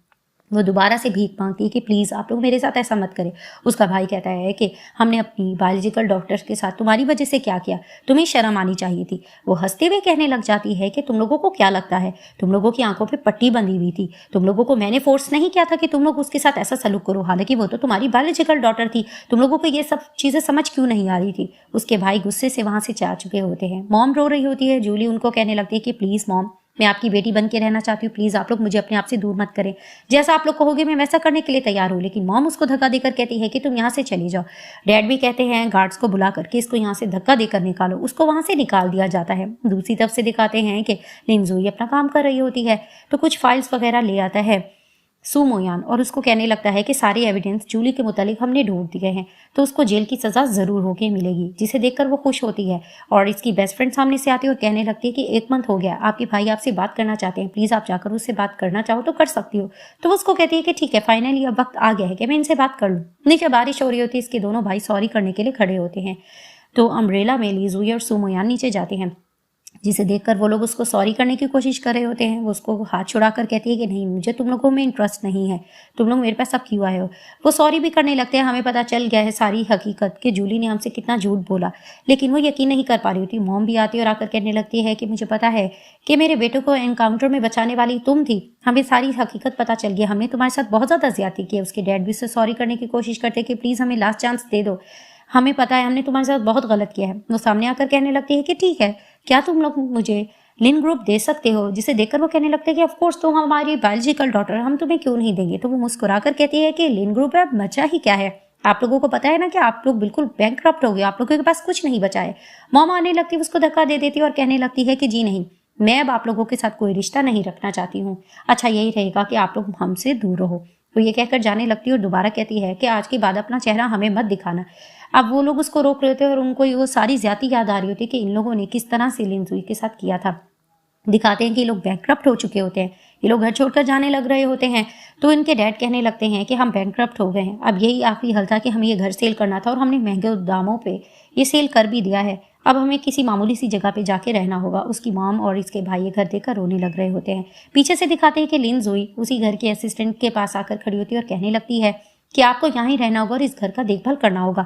वो दोबारा से भीख मांगती है कि प्लीज़ आप लोग मेरे साथ ऐसा मत करें। उसका भाई कहता है कि हमने अपनी बायोलॉजिकल डॉक्टर के साथ तुम्हारी वजह से क्या किया, तुम्हें शर्म आनी चाहिए थी। वो हंसते हुए कहने लग जाती है कि तुम लोगों को क्या लगता है, तुम लोगों की आंखों पे पट्टी बंधी हुई थी, तुम लोगों को मैंने फोर्स नहीं किया था कि तुम लोग उसके साथ ऐसा सलूक करो, हालांकि वो तो तुम्हारी बायोलॉजिकल डॉटर थी। तुम लोगों को ये सब चीज़ें समझ क्यों नहीं आ रही थी। उसके भाई गुस्से से वहाँ से जा चुके होते हैं। मॉम रो रही होती है, जूली उनको कहने लगती है कि प्लीज़ मॉम, मैं आपकी बेटी बन के रहना चाहती हूँ, प्लीज़ आप लोग मुझे अपने आप से दूर मत करें, जैसा आप लोग कहोगे मैं वैसा करने के लिए तैयार हूँ। लेकिन मॉम उसको धक्का देकर कहती है कि तुम यहाँ से चली जाओ। डैड भी कहते हैं गार्ड्स को बुला करके इसको यहाँ से धक्का देकर निकालो। उसको वहाँ से निकाल दिया जाता है। दूसरी तरफ से दिखाते हैं कि लिनजुई अपना काम कर रही होती है तो कुछ फाइल्स वगैरह ले आता है सू मोयान और उसको कहने लगता है कि सारे एविडेंस जूली के मुतालिक हमने ढूंढ दिए हैं, तो उसको जेल की सजा जरूर होके मिलेगी, जिसे देखकर वो खुश होती है। और इसकी बेस्ट फ्रेंड सामने से आती है और कहने लगती है कि 1 मंथ हो गया, आपके भाई आपसे बात करना चाहते हैं, प्लीज आप जाकर उससे बात करना चाहो तो कर सकती हो। तो वो उसको कहती है कि ठीक है, फाइनली अब वक्त आ गया है कि मैं इनसे बात कर लूँ। नीचे बारिश हो रही होती है, इसके दोनों भाई सॉरी करने के लिए खड़े होते हैं। तो अम्ब्रेला में ली जुई और सू मोयान नीचे जाते हैं, जिसे देखकर वो लोग उसको सॉरी करने की कोशिश कर रहे होते हैं। वो उसको हाथ छुड़ाकर कहती है कि नहीं, मुझे तुम लोगों में इंटरेस्ट नहीं है, तुम लोग मेरे पास अब क्यों आए हो। वो सॉरी भी करने लगते हैं। हमें पता चल गया है सारी हकीकत कि जूली ने हमसे कितना झूठ बोला, लेकिन वो यकीन नहीं कर पा रही होती। मॉम भी आती है और आकर कहने लगती है कि मुझे पता है कि मेरे बेटों को एनकाउंटर में बचाने वाली तुम थी, हमें सारी हकीकत पता चल गई, हमने तुम्हारे साथ बहुत ज़्यादा ज्यादती की। उसके डैड भी उससे सॉरी करने की कोशिश करते कि प्लीज़ हमें लास्ट चांस दे दो, हमें पता है हमने तुम्हारे साथ बहुत गलत किया है। वो सामने आकर कहने लगती है कि ठीक है, क्या तुम लोग मुझे लिन ग्रुप दे सकते हो, जिसे देखकर वो कहने लगते हैं कि ऑफ कोर्स तुम हमारी बायोलॉजिकल डॉटर, हम तुम्हें क्यों नहीं देंगे। तो वो मुस्कुराकर कहती है कि लिन ग्रुप है, बचा ही क्या है, आप लोगों को पता है ना कि आप लोग बिल्कुल बैंकक्रप्ट हो गए, आप लोगों के पास कुछ नहीं बचा है। मॉम आने लगती है, उसको धक्का दे देती है और कहने लगती है कि जी नहीं, मैं अब आप लोगों के साथ कोई रिश्ता नहीं रखना चाहती हूँ, अच्छा यही रहेगा कि आप लोग हमसे दूर रहो। तो ये कहकर जाने लगती है और दोबारा कहती है कि आज के बाद अपना चेहरा हमें मत दिखाना। अब वो लोग उसको रोक रहे होते हैं और उनको वो सारी ज्यादती याद आ रही होती है कि इन लोगों ने किस तरह से लिन जुई के साथ किया था। दिखाते हैं कि ये लोग बैंकक्रप्ट हो चुके होते हैं, ये लोग घर छोड़कर जाने लग रहे होते हैं। तो इनके डैड कहने लगते हैं कि हम बैंकक्रप्ट हो गए हैं, अब यही आखिरी हल था कि हमें ये घर सेल करना था और हमने महंगे दामों पे ये सेल कर भी दिया है, अब हमें किसी मामूली सी जगह पे जाके रहना होगा। उसकी मॉम और इसके भाई ये घर देखकर रोने लग रहे होते हैं। पीछे से दिखाते हैं कि लिन जुई उसी घर के असिस्टेंट के पास आकर खड़ी होती है और कहने लगती है कि आपको यहाँ ही रहना होगा और इस घर का देखभाल करना होगा।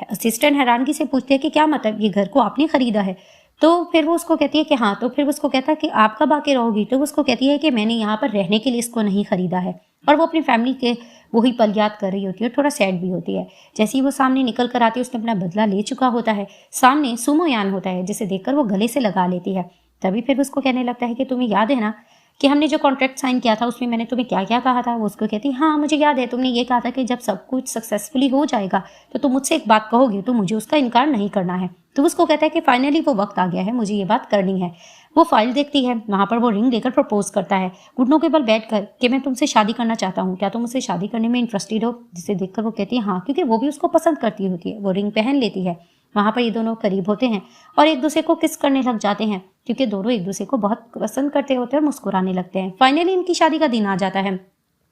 असिस्टेंट हैरानगी से पूछते हैं कि क्या मतलब, ये घर को आपने खरीदा है। तो फिर वो उसको कहती है कि हाँ। तो फिर वो उसको कहता है कि आप कब आके रहोगी। तो वो उसको कहती है कि मैंने यहाँ पर रहने के लिए इसको नहीं खरीदा है। और वो अपनी फैमिली के वही पल याद कर रही होती है और थोड़ा सैड भी होती है। जैसे ही वो सामने निकल कर आती है, उसने अपना बदला ले चुका होता है। सामने सू मोयान होता है, जिसे देखकर वो गले से लगा लेती है। तभी फिर उसको कहने लगता है कि तुम्हें याद है ना कि हमने जो कॉन्ट्रैक्ट साइन किया था उसमें मैंने तुम्हें क्या क्या कहा था। वो उसको कहती है हाँ मुझे याद है, तुमने ये कहा था कि जब सब कुछ सक्सेसफुली हो जाएगा तो तुम मुझसे एक बात कहोगी, तो मुझे उसका इनकार नहीं करना है। तो उसको कहता है कि फाइनली वो वक्त आ गया है, मुझे ये बात करनी है। वो फाइल देखती है, वहां पर वो रिंग लेकर प्रपोज करता है घुटनों के बल बैठकर कि मैं तुमसे शादी करना चाहता हूँ, क्या तुम मुझसे शादी करने में इंटरेस्टेड हो। जिसे देखकर वो कहती है हाँ, क्योंकि वो भी उसको पसंद करती होती है। वो रिंग पहन लेती है। वहां पर ये दोनों करीब होते हैं और एक दूसरे को किस करने लग जाते हैं, क्योंकि दोनों एक दूसरे को बहुत पसंद करते होते हैं और मुस्कुराने लगते हैं। फाइनली इनकी शादी का दिन आ जाता है।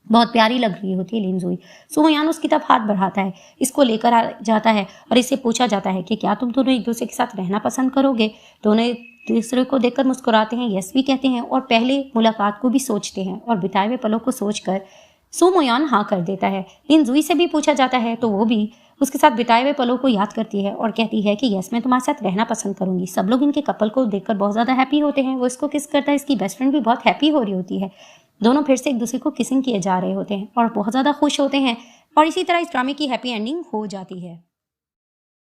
बहुत प्यारी लग रही होती है लिन जुई। सू मोयान उसकी तरफ हाथ बढ़ाता है, इसको लेकर आ जाता है और इससे पूछा जाता है कि क्या तुम दोनों एक दूसरे के साथ रहना पसंद करोगे। दोनों एक दूसरे को देखकर मुस्कुराते हैं, यस भी कहते हैं और पहले मुलाकात को भी सोचते हैं और बिताए हुए पलों को सोचकर सू मोयान हाँ कर देता है। लिन जुई से भी पूछा जाता है तो वो भी उसके साथ बिताए हुए पलों को याद करती है और कहती है कि यस मैं तुम्हारे साथ रहना पसंद करूंगी। सब लोग इनके कपल को देखकर बहुत ज्यादा हैप्पी होते हैं। वो इसको किस करता है, इसकी बेस्ट फ्रेंड भी बहुत हैप्पी हो रही होती है। दोनों फिर से एक दूसरे को किसिंग किए जा रहे होते हैं और बहुत ज्यादा खुश होते हैं और इसी तरह इस ड्रामे की हैप्पी एंडिंग हो जाती है।